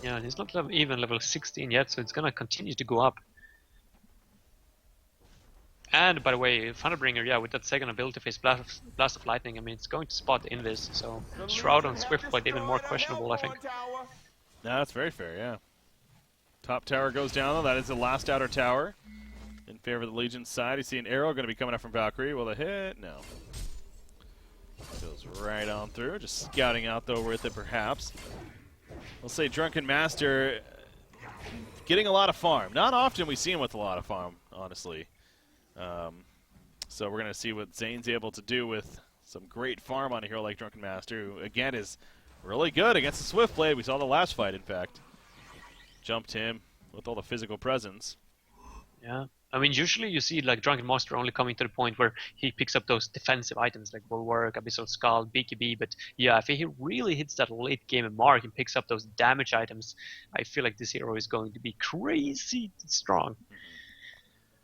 Yeah, and he's not even level 16 yet, so it's gonna continue to go up. And by the way, Thunderbringer, yeah, with that second ability phase, Blast of Lightning, I mean, it's going to spot Invis, so Shroud on Swiftblade even more questionable, I think. No, that's very fair, yeah. Top tower goes down, though. That is the last outer tower in favor of the Legion side. You see an arrow going to be coming up from Valkyrie. Will it hit? No. Goes right on through. Just scouting out, though, with it, perhaps. We'll say Drunken Master getting a lot of farm. Not often we see him with a lot of farm, honestly. So we're going to see what Zane's able to do with some great farm on a hero like Drunken Master, who, again, is really good against the Swiftblade. We saw the last fight, in fact. Jumped him with all the physical presence. Yeah. I mean, usually you see like Drunken Master only coming to the point where he picks up those defensive items like Bulwark, Abyssal Skull, BKB, but yeah, if he really hits that late game mark and picks up those damage items, I feel like this hero is going to be crazy strong.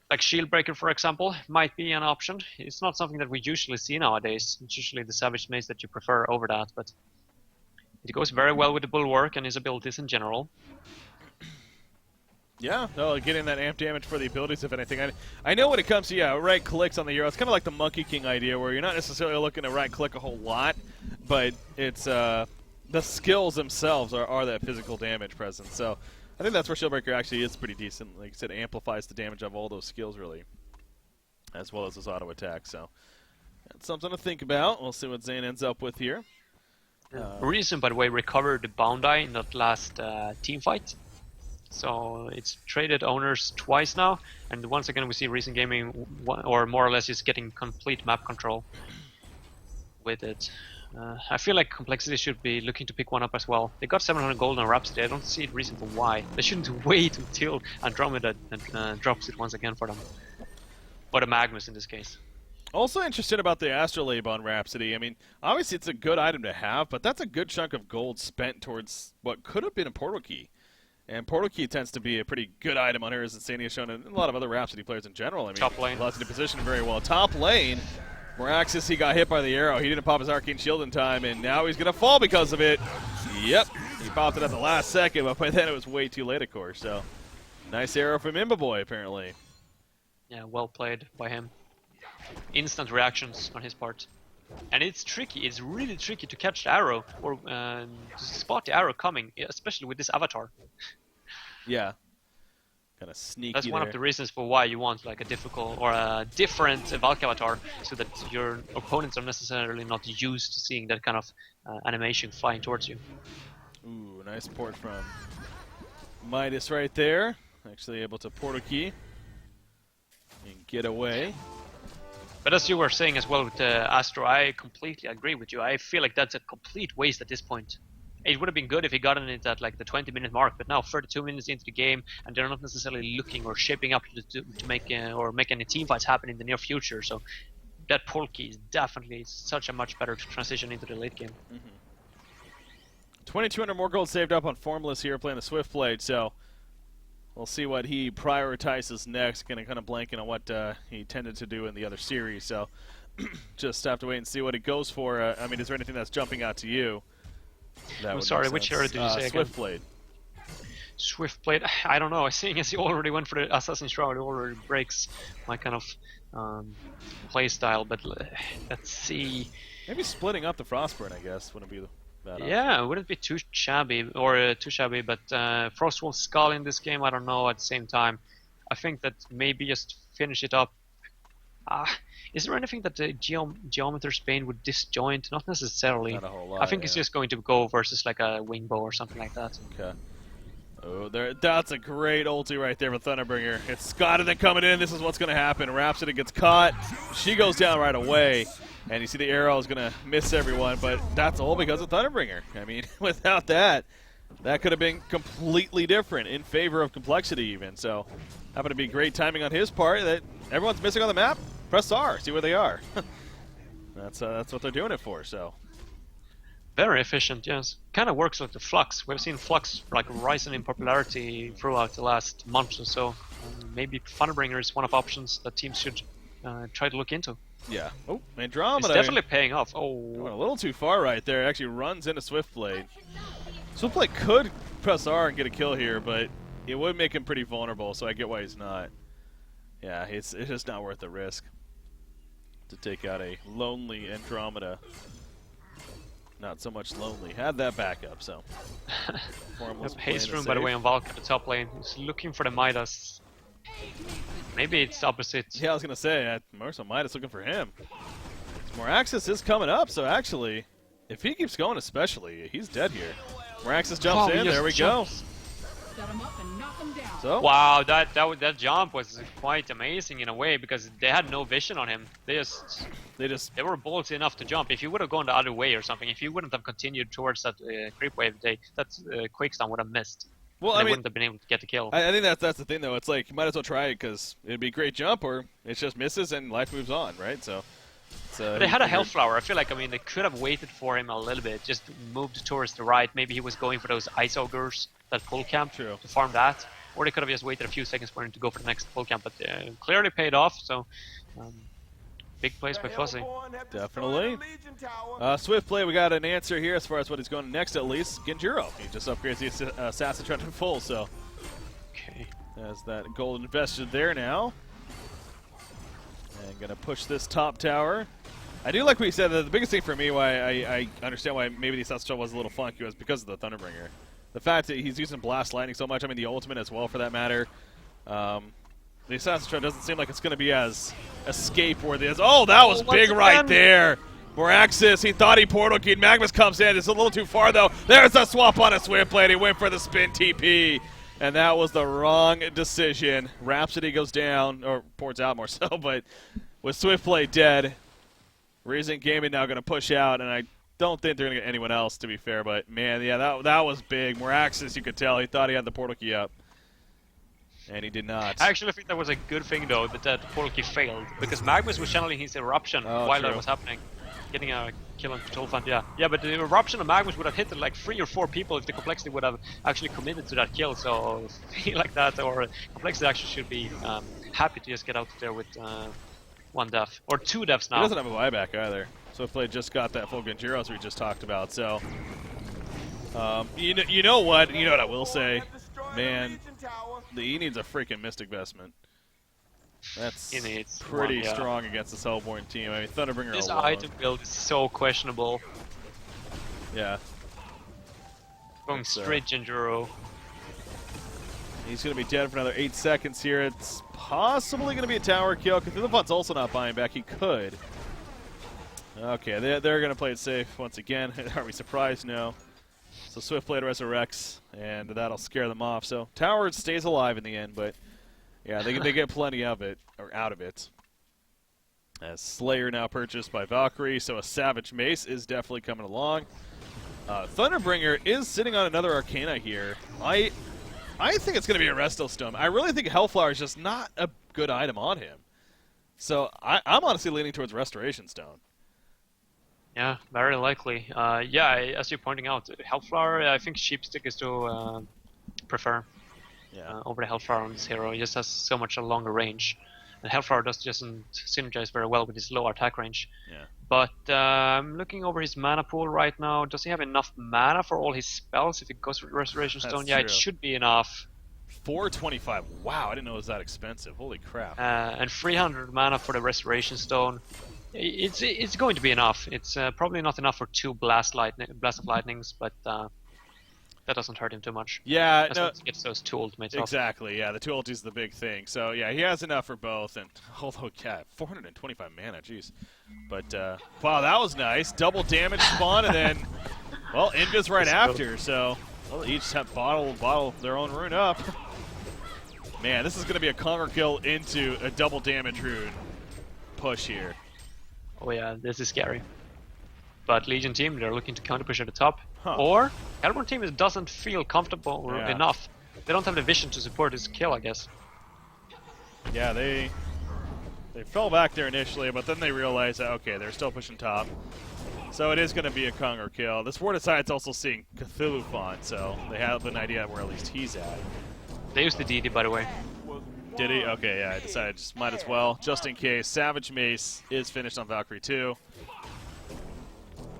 Like Shieldbreaker, for example, might be an option. It's not something that we usually see nowadays. It's usually the Savage Mace that you prefer over that, but it goes very well with the Bulwark and his abilities in general. Yeah, no, getting that amp damage for the abilities, if anything. I know when it comes to, right clicks on the hero, it's kind of like the Monkey King idea where you're not necessarily looking to right click a whole lot, but it's the skills themselves are that physical damage presence. So I think that's where Shieldbreaker actually is pretty decent. Like I said, amplifies the damage of all those skills, really, as well as his auto attack. So that's something to think about. We'll see what Zane ends up with here. Reason, by the way, recovered the Bounty in that last team fight. So it's traded owners twice now, and once again we see Recent Gaming, or more or less, is getting complete map control with it. I feel like Complexity should be looking to pick one up as well. They got 700 gold on Rhapsody. I don't see a reason for why. They shouldn't wait until Andromeda drops it once again for them. Or the Magnus in this case. Also interested about the Astrolabe on Rhapsody. I mean, obviously it's a good item to have, but that's a good chunk of gold spent towards what could have been a Portal Key. And Portal Key tends to be a pretty good item on her, as Insania has shown, and a lot of other Rhapsody players in general. I mean, top lane. Allows you to position very well. Top lane, Moraxis, he got hit by the arrow. He didn't pop his Arcane Shield in time, and now he's going to fall because of it. Yep, he popped it at the last second, but by then it was way too late, of course. So, nice arrow from Imba Boy, apparently. Yeah, well played by him. Instant reactions on his part. And it's tricky, it's really tricky to catch the arrow, or to spot the arrow coming, especially with this avatar. Yeah. Kind of sneaky. That's one of the reasons for why you want like a difficult or a different Valk avatar, so that your opponents are necessarily not used to seeing that kind of animation flying towards you. Ooh, nice port from Midas right there. Actually able to Portal Key and get away. But as you were saying as well with Astro, I completely agree with you. I feel like that's a complete waste at this point. It would have been good if he gotten it at like the 20-minute mark, but now 32 minutes into the game, and they're not necessarily looking or shaping up to make or make any team fights happen in the near future. So that Polky is definitely such a much better transition into the late game. 2,200 more gold saved up on Formless here playing the Swift Blade, so we'll see what he prioritizes next. Going to kind of blanking on what he tended to do in the other series, so just have to wait and see what he goes for. I mean, is there anything that's jumping out to you? I'm sorry, which hero did you say again? Swift Blade. Swift Blade, I don't know. Seeing as he already went for the Assassin's Shroud, it already breaks my kind of play style, but let's see. Maybe splitting up the Frostburn, I guess, wouldn't be bad. Yeah, it wouldn't be too shabby, but Frostwolf Skull in this game, I don't know at the same time. I think that maybe just finish it up. Is there anything that the Geometer's Bane would disjoint? Not necessarily. Not a whole lot, I think it's just going to go versus like a Wing Bow or something like that. Okay. Oh, that's a great ulti right there for Thunderbringer. It's Scotland coming in. This is what's going to happen. Rhapsody gets caught. She goes down right away. And you see the arrow is going to miss everyone, but that's all because of Thunderbringer. I mean, without that could have been completely different in favor of complexity even. So, happened to be great timing on his part that everyone's missing on the map. Press R, see where they are. That's what they're doing it for, so. Very efficient, yes. Kind of works like the Flux. We've seen Flux like rising in popularity throughout the last month or so. Maybe Thunderbringer is one of the options that teams should try to look into. Yeah. Oh, Andromeda. It's definitely paying off. Oh. Going a little too far right there. It actually runs into Swiftblade. Swiftblade could press R and get a kill here, but it would make him pretty vulnerable, so I get why he's not. Yeah, it's just not worth the risk to take out a lonely Andromeda. Not so much lonely. Had that backup, so. Haste Room, by the way, on Valk at the top lane. He's looking for the Midas. Maybe it's opposite. Yeah, I was going to say, Marcel Midas looking for him. Moraxis is coming up, so actually, if he keeps going especially, he's dead here. Moraxis jumps in, there we go. So. Wow, that jump was quite amazing in a way because they had no vision on him. They were ballsy enough to jump. If you would have gone the other way or something, if you wouldn't have continued towards that creep wave, that Quickstun would have missed. Well, I mean, wouldn't have been able to get the kill. I think that's the thing, though. It's like you might as well try it because it'd be a great jump, or it just misses and life moves on, right? So. But they had a Health Flower. I feel like, I mean, they could have waited for him a little bit, just moved towards the right. Maybe he was going for those Ice Ogres, that pull camp, to farm that. Or they could have just waited a few seconds for him to go for the next pull camp, but clearly paid off, so big plays by Fuzzy. Definitely. Swift play, we got an answer here as far as what he's going next, at least. Genjuro, he just upgrades the Assassin Trent to full, so. Okay. Has that gold invested there now. And gonna push this top tower. I do like what you said, that the biggest thing for me, why I understand why maybe the Assassin Trent was a little funky, was because of the Thunderbringer. The fact that he's using Blast Lightning so much, I mean the ultimate as well for that matter. The Assassin's Trap doesn't seem like it's going to be as escape-worthy as... Oh, that was big right there! Moraxis, he thought he portal keyed. Magnus comes in. It's a little too far, though. There's a swap on a Swift Blade. He went for the spin TP. And that was the wrong decision. Rhapsody goes down, or ports out more so, but with Swift Blade dead, Reason Gaming now going to push out, and I don't think they're going to get anyone else, to be fair, but man, yeah, that was big. Moraxis, you could tell, he thought he had the portal key up, and he did not. I actually think that was a good thing, though, that portal key failed, because Magnus was channeling his Eruption while that was happening, getting a kill on Tolfant, yeah. Yeah, but the Eruption of Magnus would have hit like 3 or 4 people if the Complexity would have actually committed to that kill, so like that, or Complexity actually should be happy to just get out there with 1 death, or 2 deaths now. He doesn't have a buyback either. Swiftblade just got that full Genjiro as we just talked about, so you know what I will say, man, he needs a freaking Mystic Vestment. That's pretty strong against this Hellborn team. I mean, Thunderbringer this alone. item build is so questionable. Yeah. Going straight Genjiro. He's going to be dead for another 8 seconds here. It's possibly going to be a tower kill. Cthulhu's also not buying back. He could. Okay, they're going to play it safe once again. Are we surprised? No. So Swiftblade resurrects, and that'll scare them off. So tower stays alive in the end, but yeah, they get plenty of it, or out of it. As Slayer now purchased by Valkyrie, so a Savage Mace is definitely coming along. Thunderbringer is sitting on another Arcana here. I think it's going to be a Resto Stone. I really think Hellflower is just not a good item on him. So I'm honestly leaning towards Restoration Stone. Yeah, very likely. Yeah, as you're pointing out, Hellflower, I think Sheepstick is to prefer over the Hellflower on this hero. He just has so much a longer range. And Hellflower doesn't synergize very well with his low attack range. Yeah. But I'm looking over his mana pool right now. Does he have enough mana for all his spells if he goes with Restoration Stone? That's Yeah, true. it should be enough. 425. Wow, I didn't know it was that expensive. Holy crap. And 300 mana for the Restoration Stone. It's going to be enough. It's probably not enough for 2 Blast of Lightnings, but that doesn't hurt him too much. Yeah, As no. long as he gets those 2 ultimates off. Exactly, yeah, the 2 ultis is the big thing. So, yeah, he has enough for both. And although, yeah, 425 mana, jeez. But, wow, that was nice. Double damage spawn, and then, well, Invis right after. So, well, each have bottle their own rune up. Man, this is going to be a conquer kill into a double damage rune push here. Oh yeah, this is scary. But Legion team, they're looking to counter push at the top. Huh. Or Hellborn team doesn't feel comfortable enough. They don't have the vision to support this kill, I guess. Yeah, they fell back there initially, but then they realized that, okay, they're still pushing top. So it is going to be a conquer kill. This War Decide's also seeing Cthulhu Font, so they have an idea where at least he's at. They used the DD, by the way. Did he? Okay, yeah, I decided just might as well, just in case. Savage Mace is finished on Valkyrie 2.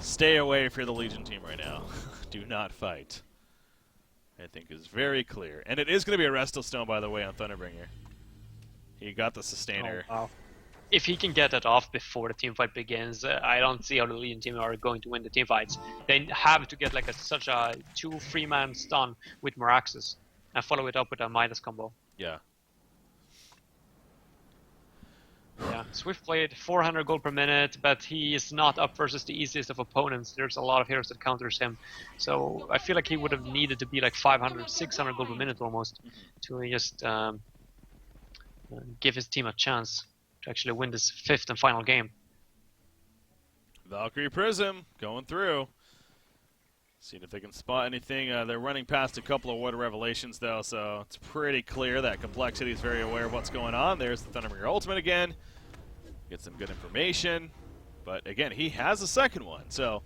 Stay away if you're the Legion team right now. Do not fight. I think is very clear. And it is going to be a Resto Stone, by the way, on Thunderbringer. He got the Sustainer. Oh, wow. If he can get that off before the team fight begins, I don't see how the Legion team are going to win the team fights. They have to get like such a 2-3-man stun with Meraxes and follow it up with a Midas combo. Yeah. Yeah, Swift played 400 gold per minute, but he is not up versus the easiest of opponents. There's a lot of heroes that counters him. So I feel like he would have needed to be like 500, 600 gold per minute almost to just give his team a chance to actually win this 5th and final game. Valkyrie Prism going through. Seeing if they can spot anything. They're running past a couple of Water Revelations, though, so it's pretty clear that Complexity is very aware of what's going on. There's the Thunderbringer Ultimate again. Get some good information. But, again, he has a second one. So,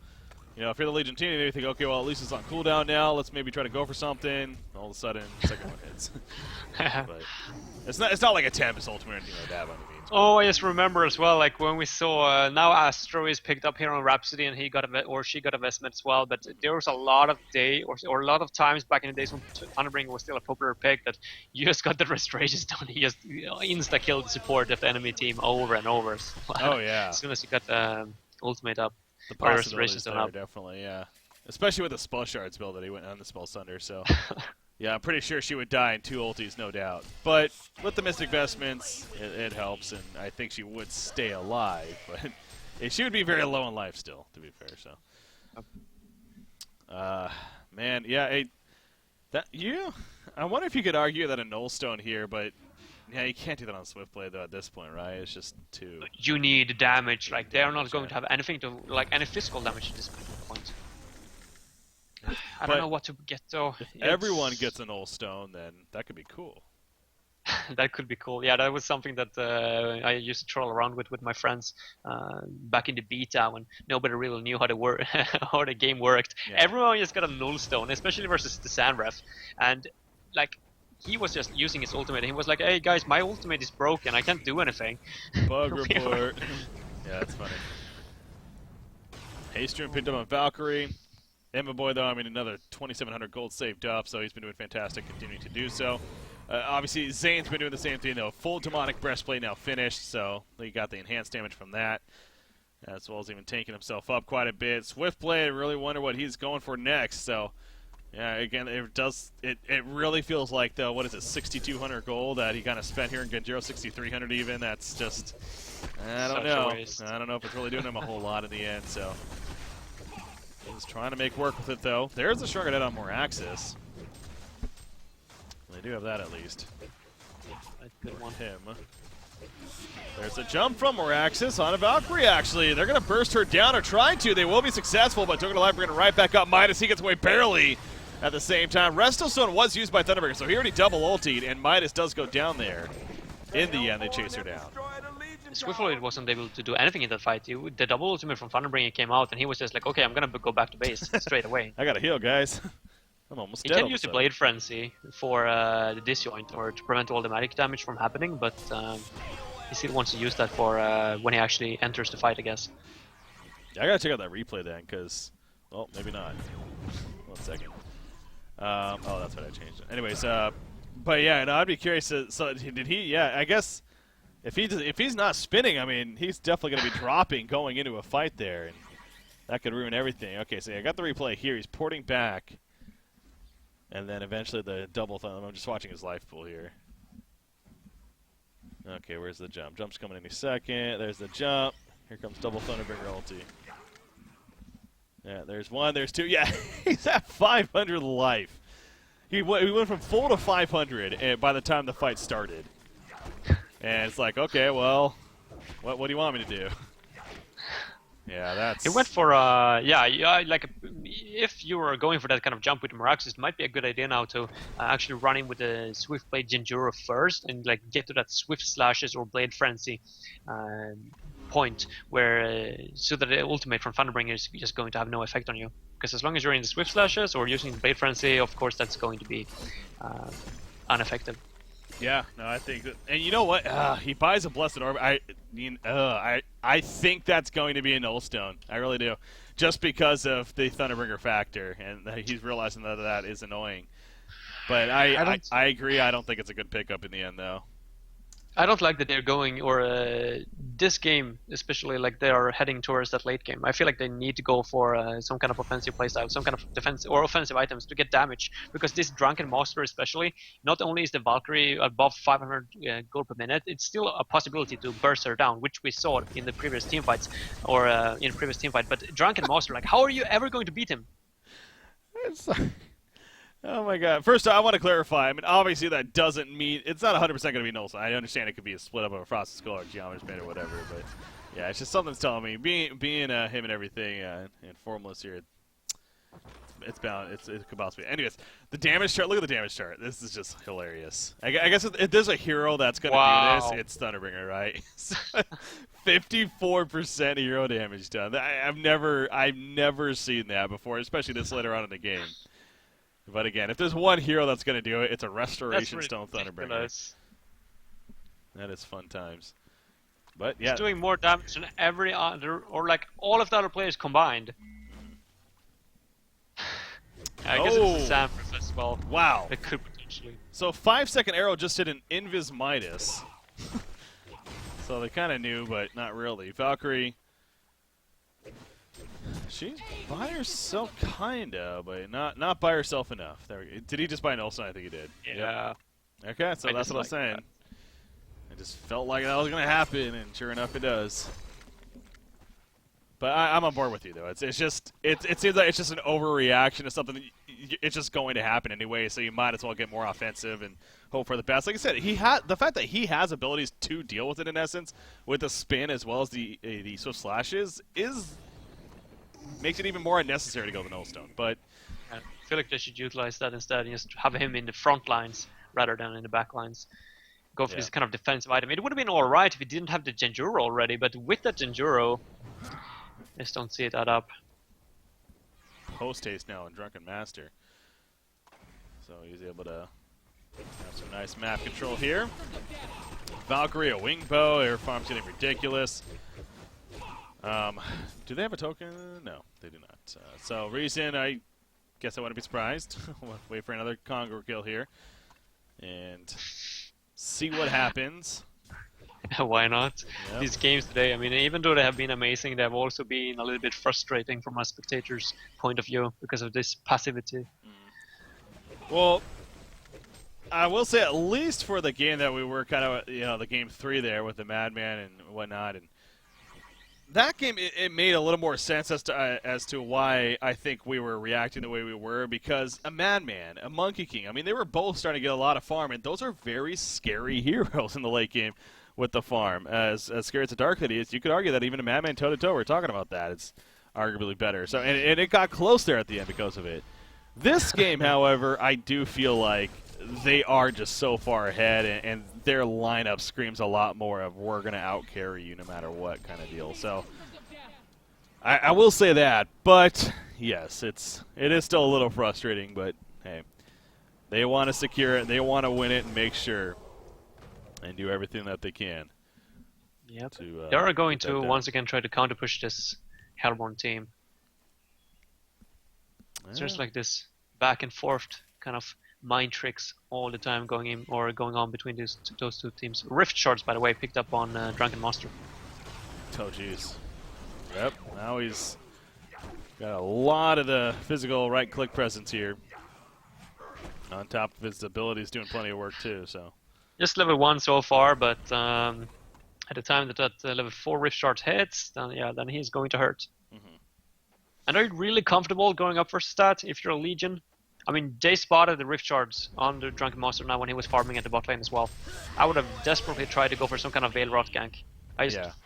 you know, if you're the Legion team, you maybe think, okay, well, at least it's on cooldown now. Let's maybe try to go for something. All of a sudden, second one hits. But it's not like a Tempest Ultimate or anything like that by any means. Oh, I just remember as well, like when we saw now Astro is picked up here on Rhapsody and he got she got a Vestment as well. But there was a lot of a lot of times back in the days when Thunderbringer was still a popular pick that you just got the Restorations done. He just insta killed support of the enemy team over and over. Oh yeah. As soon as you got the ultimate up, The or possibilities Restorations there, done up. definitely, yeah. Especially with the Spell Shards build that he went on the Spell Sunder, so yeah, I'm pretty sure she would die in 2 ultis, no doubt. But with the Mystic Vestments, it helps, and I think she would stay alive. But she would be very low in life still, to be fair. So, man, yeah, I wonder if you could argue that a Null Stone here, but yeah, you can't do that on Swiftblade though at this point, right? It's just too. You need damage. Like they are not going to have anything to any physical damage at this point. I don't know what to get though. If everyone gets an Null Stone, then that could be cool. That could be cool. Yeah, that was something that I used to troll around with my friends back in the beta when nobody really knew how how the game worked. Yeah. Everyone just got a Null Stone, especially versus the Sandref, and like he was just using his ultimate. He was like, "Hey guys, my ultimate is broken. I can't do anything." Bug report. Yeah, that's funny. Haste Rune picked up on Valkyrie. Emma Boy, though, I mean, another 2,700 gold saved up, so he's been doing fantastic, continuing to do so. Obviously, Zane's been doing the same thing, though. Full Demonic Breastplate now finished, so he got the enhanced damage from that, as well as even tanking himself up quite a bit. Swiftblade, I really wonder what he's going for next, so yeah, again, it really feels like, though, what is it, 6,200 gold that he kind of spent here in Genjiro, 6,300 even. That's just, I don't know. I don't know if it's really doing him a whole lot in the end, so. He's trying to make work with it, though. There's a Stronger Dead on Moraxis. They do have that, at least. I didn't want him. There's a jump from Moraxis on a Valkyrie, actually. They're going to burst her down, or trying to. They will be successful, but Token Alive bringing it right back up. Midas, he gets away barely at the same time. Restostone was used by Thunderbreaker, so he already double ultied, and Midas does go down there. In the end, they chase her down. Swiftfoot wasn't able to do anything in that fight. The double ultimate from Thunderbringer came out, and he was just like, okay, I'm going to go back to base straight away. I got to heal, guys. I'm almost dead. He can use the Blade Frenzy for the disjoint, or to prevent all the magic damage from happening, but he still wants to use that for when he actually enters the fight, I guess. Yeah, I got to check out that replay then, because, well, maybe not. 1 second. Oh, that's what I changed it. Anyways, but yeah, no, I'd be curious. So did he? Yeah, I guess if he's not spinning, I mean, he's definitely going to be dropping going into a fight there, and that could ruin everything. Okay, so yeah, I got the replay here. He's porting back, and then eventually the double thumb. I'm just watching his life pool here. Okay, where's the jump? Jump's coming any second. There's the jump. Here comes double Thunderbringer ulti. Yeah, there's one, there's two. Yeah, he's at 500 life. He went from full to 500 by the time the fight started. And it's like, okay, well, what do you want me to do? Yeah, that's... It went for, yeah, like, if you were going for that kind of jump with Miraxis, it might be a good idea now to actually run in with the Swift Blade Genjuro first and, like, get to that Swift Slashes or Blade Frenzy point where, so that the ultimate from Thunderbringer is just going to have no effect on you. Because as long as you're in the Swift Slashes or using the Blade Frenzy, of course, that's going to be ineffective. Yeah, no, I think that, and you know what? He buys a Blessed Orb. I think that's going to be a Nullstone. I really do, just because of the Thunderbringer factor, and he's realizing that is annoying. But I agree. I don't think it's a good pickup in the end, though. I don't like that they're going, or this game especially, like they are heading towards that late game. I feel like they need to go for some kind of offensive playstyle, some kind of defensive or offensive items to get damage. Because this Drunken Master especially, not only is the Valkyrie above 500 gold per minute, it's still a possibility to burst her down, which we saw in the previous team fights, or in previous team fight. But Drunken Master, like, how are you ever going to beat him? It's oh my god. First, I want to clarify. I mean, obviously that doesn't mean it's not 100% going to be null. I understand it could be a split up of a Frosted Skull or Geometry's Bane or whatever, but yeah, it's just something's telling me. Being him and everything and Formless here, it's bound. It could possibly. Anyways, the damage chart. Look at the damage chart. This is just hilarious. I guess if there's a hero that's going to do this, it's Thunderbringer, right? 54% hero damage done. I've never seen that before, especially this later on in the game. But again, if there's one hero that's going to do it, it's a Restoration Stone Thunderbringer. That is fun times. But yeah, it's doing more damage than every other, or like all of the other players combined. I guess it's a Sampras as well. Wow. It could potentially. So 5-second arrow just hit an Invis Midas. So they kind of knew, but not really. Valkyrie. She's by herself, kinda, but not by herself enough. There we go. Did he just buy an Olsen? I think he did. Yeah. Yep. Okay, so that's what I was saying. I just felt like that was going to happen, and sure enough, it does. But I'm on board with you, though. It seems like it's just an overreaction to something. It's just going to happen anyway, so you might as well get more offensive and hope for the best. Like I said, the fact that he has abilities to deal with it in essence, with the spin as well as the Swift Slashes, makes it even more unnecessary to go with Nullstone. But I feel like they should utilize that instead and just have him in the front lines rather than in the back lines. Go for this kind of defensive item. It would have been alright if he didn't have the Genjuro already, but with that Genjuro, I just don't see it add up. Post-haste now in Drunken Master. So he's able to have some nice map control here. Valkyrie, a wing bow. Air farm's getting ridiculous. Do they have a token? No, they do not. So Reason, I guess I wouldn't be surprised. We'll wait for another Congo kill here. And see what happens. Why not? Yep. These games today, I mean, even though they have been amazing, they have also been a little bit frustrating from a spectator's point of view because of this passivity. Well, I will say at least for the game that we were kind of, the game 3 there with the Madman and whatnot, and that game, it made a little more sense as to why I think we were reacting the way we were, because a Madman, a Monkey King, I mean, they were both starting to get a lot of farm, and those are very scary heroes in the late game. with the farm. As scary as the Dark that is, you could argue that even a Madman toe-to-toe, we're talking about that, it's arguably better. So and it got close there at the end because of it. This game, however, I do feel like they are just so far ahead, and their lineup screams a lot more of we're going to out-carry you no matter what kind of deal. So I will say that, but yes, it is still a little frustrating, but hey, they want to secure it, they want to win it and make sure and do everything that they can. Yep. They are going to once again try to counter-push this Hellborn team. Yeah. So there's like this back and forth kind of mind tricks all the time going on between those two teams. Rift shards, by the way, picked up on Drunken Monster. Oh, jeez. Yep, now he's got a lot of the physical right-click presence here. On top of his abilities, doing plenty of work too. So just level 1 so far, but at the time that level 4 Rift Shard hits, then he's going to hurt. Mm-hmm. And are you really comfortable going up versus that if you're a Legion? I mean, they spotted the Rift Shards on the Drunken Monster now when he was farming at the bot lane as well. I would have desperately tried to go for some kind of Veil Rot gank. I just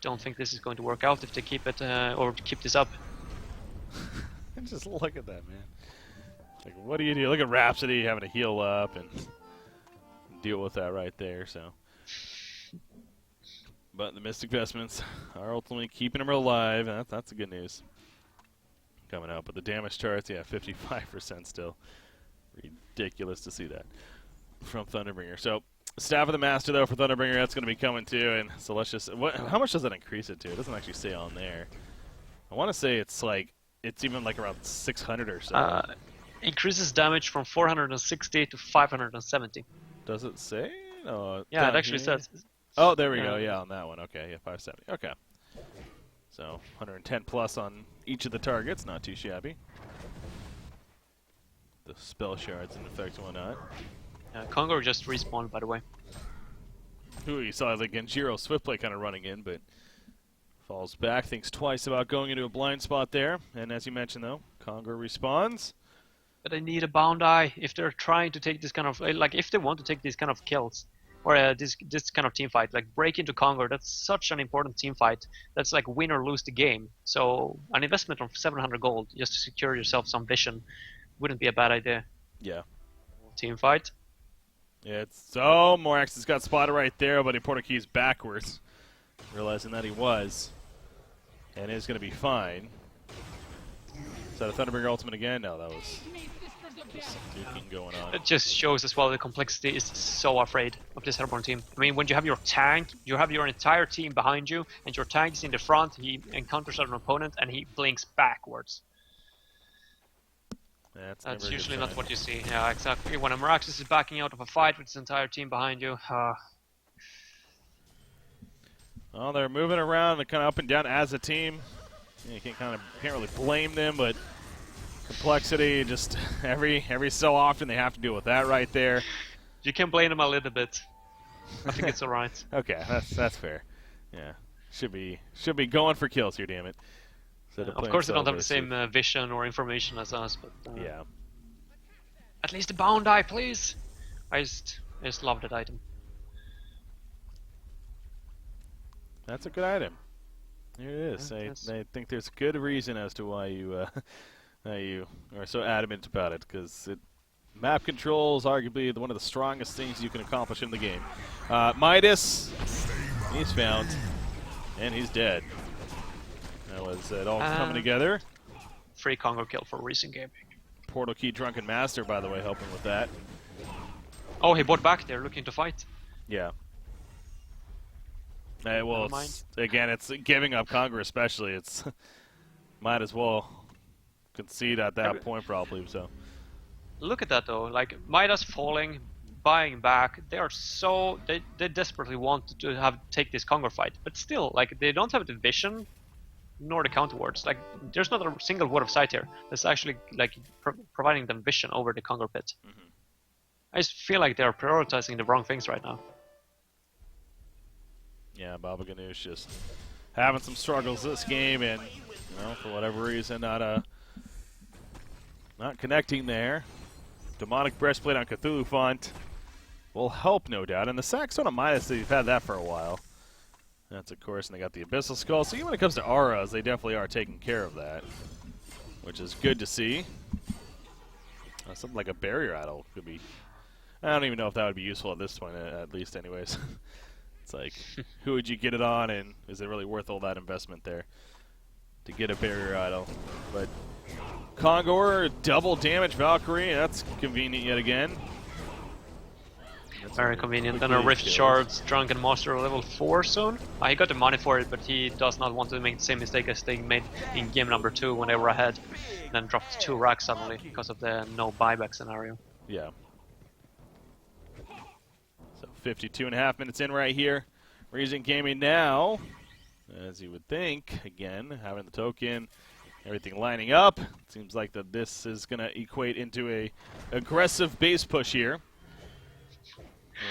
don't think this is going to work out if they keep it or keep this up. Just look at that, man. Like, what do you do? Look at Rhapsody having to heal up and deal with that right there. So, but the Mystic Vestments are ultimately keeping him alive. That's the good news coming out. But the damage charts, 55% still. Ridiculous to see that from Thunderbringer. So, Staff of the Master, though, for Thunderbringer, that's going to be coming too. And so let's just... how much does that increase it to? It doesn't actually say on there. I want to say it's even like around 600 or so. Increases damage from 460 to 570. Does it say? No, yeah, it actually says. Oh, there we go. Yeah, on that one. Okay, 570. Okay. So 110 plus on each of the targets. Not too shabby. The spell shards in effect and whatnot. Congo just respawned, by the way. Ooh, you saw like Genjiro Swiftplay kind of running in, but falls back, thinks twice about going into a blind spot there. And as you mentioned, though, Congo respawns. But they need a bound eye if they're trying to take this kind of if they want to take these kind of kills or this kind of team fight, like break into Congo. That's such an important team fight. That's like win or lose the game. So an investment of 700 gold just to secure yourself some vision wouldn't be a bad idea. Yeah. Team fight. Yeah, Morax has got spotted right there, but he portal keys backwards, realizing that he was, and is going to be fine. Is that a Thunderbringer ultimate again? No, that was just some duking going on. It just shows as well the complexity is so afraid of this Hellborn team. I mean, when you have your tank, you have your entire team behind you, and your tank is in the front, he encounters an opponent, and he blinks backwards. That's usually not what you see. Yeah, exactly. When a Meraxis is backing out of a fight with his entire team behind you. Well, they're moving around, they're kind of up and down as a team. You can't really blame them, but complexity, just every so often they have to deal with that right there. You can blame them a little bit. I think it's alright. Okay, that's fair. Yeah, should be going for kills here, damn it. Of course, they don't have the same vision or information as us, but yeah. At least a bound eye, please. I just love that item. That's a good item. Here it is. I think there's a good reason as to why you are so adamant about it, because map control is arguably one of the strongest things you can accomplish in the game. Midas, he's found, and he's dead. That was it all coming together. Free Congo kill for recent gaming. Portal Key Drunken Master, by the way, helping with that. Oh, he bought back there, looking to fight. Yeah. Well, it's giving up Congo especially. It's might as well concede at that point probably. So look at that though. Like Midas falling, buying back. They desperately want to take this Congo fight, but still, like they don't have the vision nor the counter wards. Like there's not a single word of sight here that's actually like providing them vision over the Congo pit. Mm-hmm. I just feel like they are prioritizing the wrong things right now. Yeah, Baba Ganoush just having some struggles this game, and for whatever reason, not connecting there. Demonic Breastplate on Cthulhu Font will help, no doubt. And the Saxona Midas, they've had that for a while. That's, of course, and they got the Abyssal Skull. So even when it comes to auras, they definitely are taking care of that, which is good to see. Something like a Barrier Idol could be... I don't even know if that would be useful at this point, at least anyways. It's like, who would you get it on, and is it really worth all that investment there to get a Barrier Idol? But Kongor, double damage Valkyrie, that's convenient yet again. Very convenient. Then a Rift Shards, Drunken Master level 4 soon. He got the money for it, but he does not want to make the same mistake as they made in game number 2 when they were ahead. And then dropped 2 racks suddenly because of the no buyback scenario. Yeah. So 52.5 minutes in right here. Reason Gaming now, as you would think, again, having the token, everything lining up. Seems like that this is going to equate into a aggressive base push here.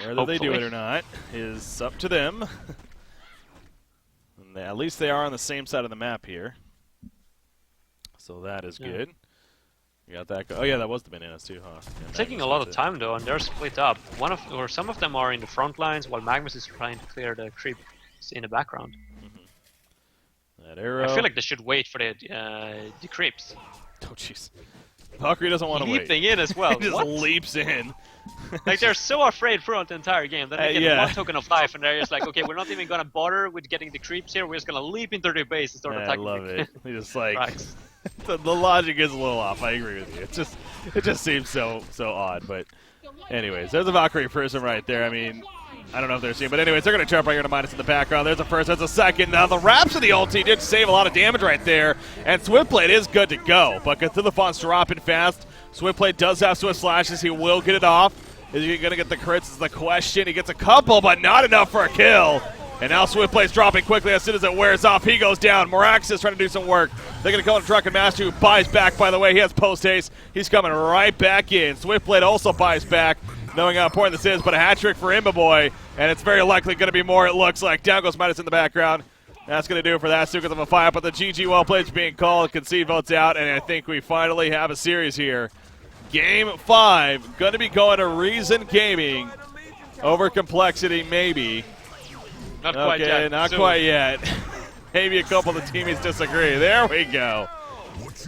Whether Hopefully. they do it or not is up to them. And at least they are on the same side of the map here. So that is good. You got that. Oh yeah, that was the bananas too, huh? Yeah, taking a lot of time though, and they're split up. Some of them are in the front lines, while Magnus is trying to clear the creeps in the background. That arrow. I feel like they should wait for the creeps. Oh jeez. Valkyrie doesn't want to wait. Leaping in as well. He just leaps in. Like they're so afraid throughout the entire game. Then they get 1 token of life, and they're just like, okay, we're not even gonna bother with getting the creeps here. We're just gonna leap into their base and start attacking. I love it. They just like Racks. the logic is a little off. I agree with you. It just seems so odd. But anyways, there's a Valkyrie person right there. I mean, I don't know if they're seeing, but anyways, they're gonna jump right here to Midas in the background. There's a first, there's a second. Now the Rhapsody ulti did save a lot of damage right there, and Swiftblade is good to go. But Cthulhufon's dropping fast. Swiftblade does have Swift Slashes. He will get it off. Is he going to get the crits is the question. He gets a couple, but not enough for a kill. And now Swiftblade's dropping quickly. As soon as it wears off, he goes down. Morax is trying to do some work. They're going to go to Drunken Master, who buys back, by the way. He has post-haste. He's coming right back in. Swiftblade also buys back, knowing how important this is, but a hat trick for Imbaboy, and it's very likely going to be more, it looks like. Down goes Midas in the background. That's going to do it for that. Sukas of a fire, but the GG well played is being called. Concede votes out, and I think we finally have a series here. Game 5, going to be going to Reason Gaming over Complexity, maybe. Not quite yet. Not quite yet. Maybe a couple of the teammates disagree. There we go.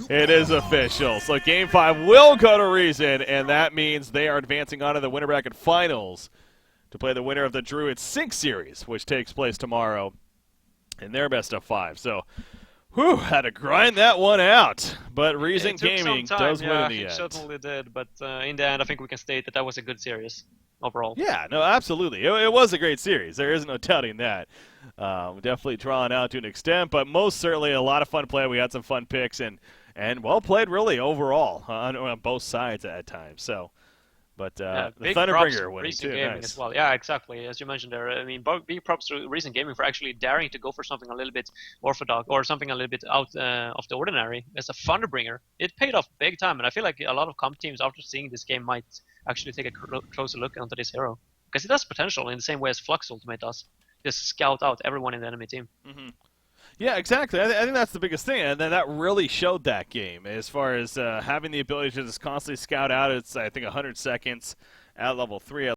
It is official. So Game 5 will go to Reason, and that means they are advancing on to the winner bracket finals to play the winner of the Druid Sync Series, which takes place tomorrow in their best of 5. So, whew, had to grind that one out. But Reason Gaming does win in the end. It certainly did, but in the end, I think we can state that that was a good series overall. Yeah, no, absolutely. It was a great series. There is no doubting that. Definitely drawn out to an extent, but most certainly a lot of fun play. We had some fun picks and well played, really, overall on both sides at times. So, but the Thunderbringer winning too. Gaming as well. Yeah, exactly. As you mentioned there, I mean, big props to Reason Gaming for actually daring to go for something a little bit orthodox or something a little bit out of the ordinary. As a Thunderbringer, it paid off big time, and I feel like a lot of comp teams after seeing this game might actually take a closer look onto this hero because it has potential in the same way as Flux Ultimate does. Just scout out everyone in the enemy team. Mm-hmm. Yeah, exactly. I think that's the biggest thing, and then that really showed that game as far as having the ability to just constantly scout out. It's, I think, 100 seconds at level 3.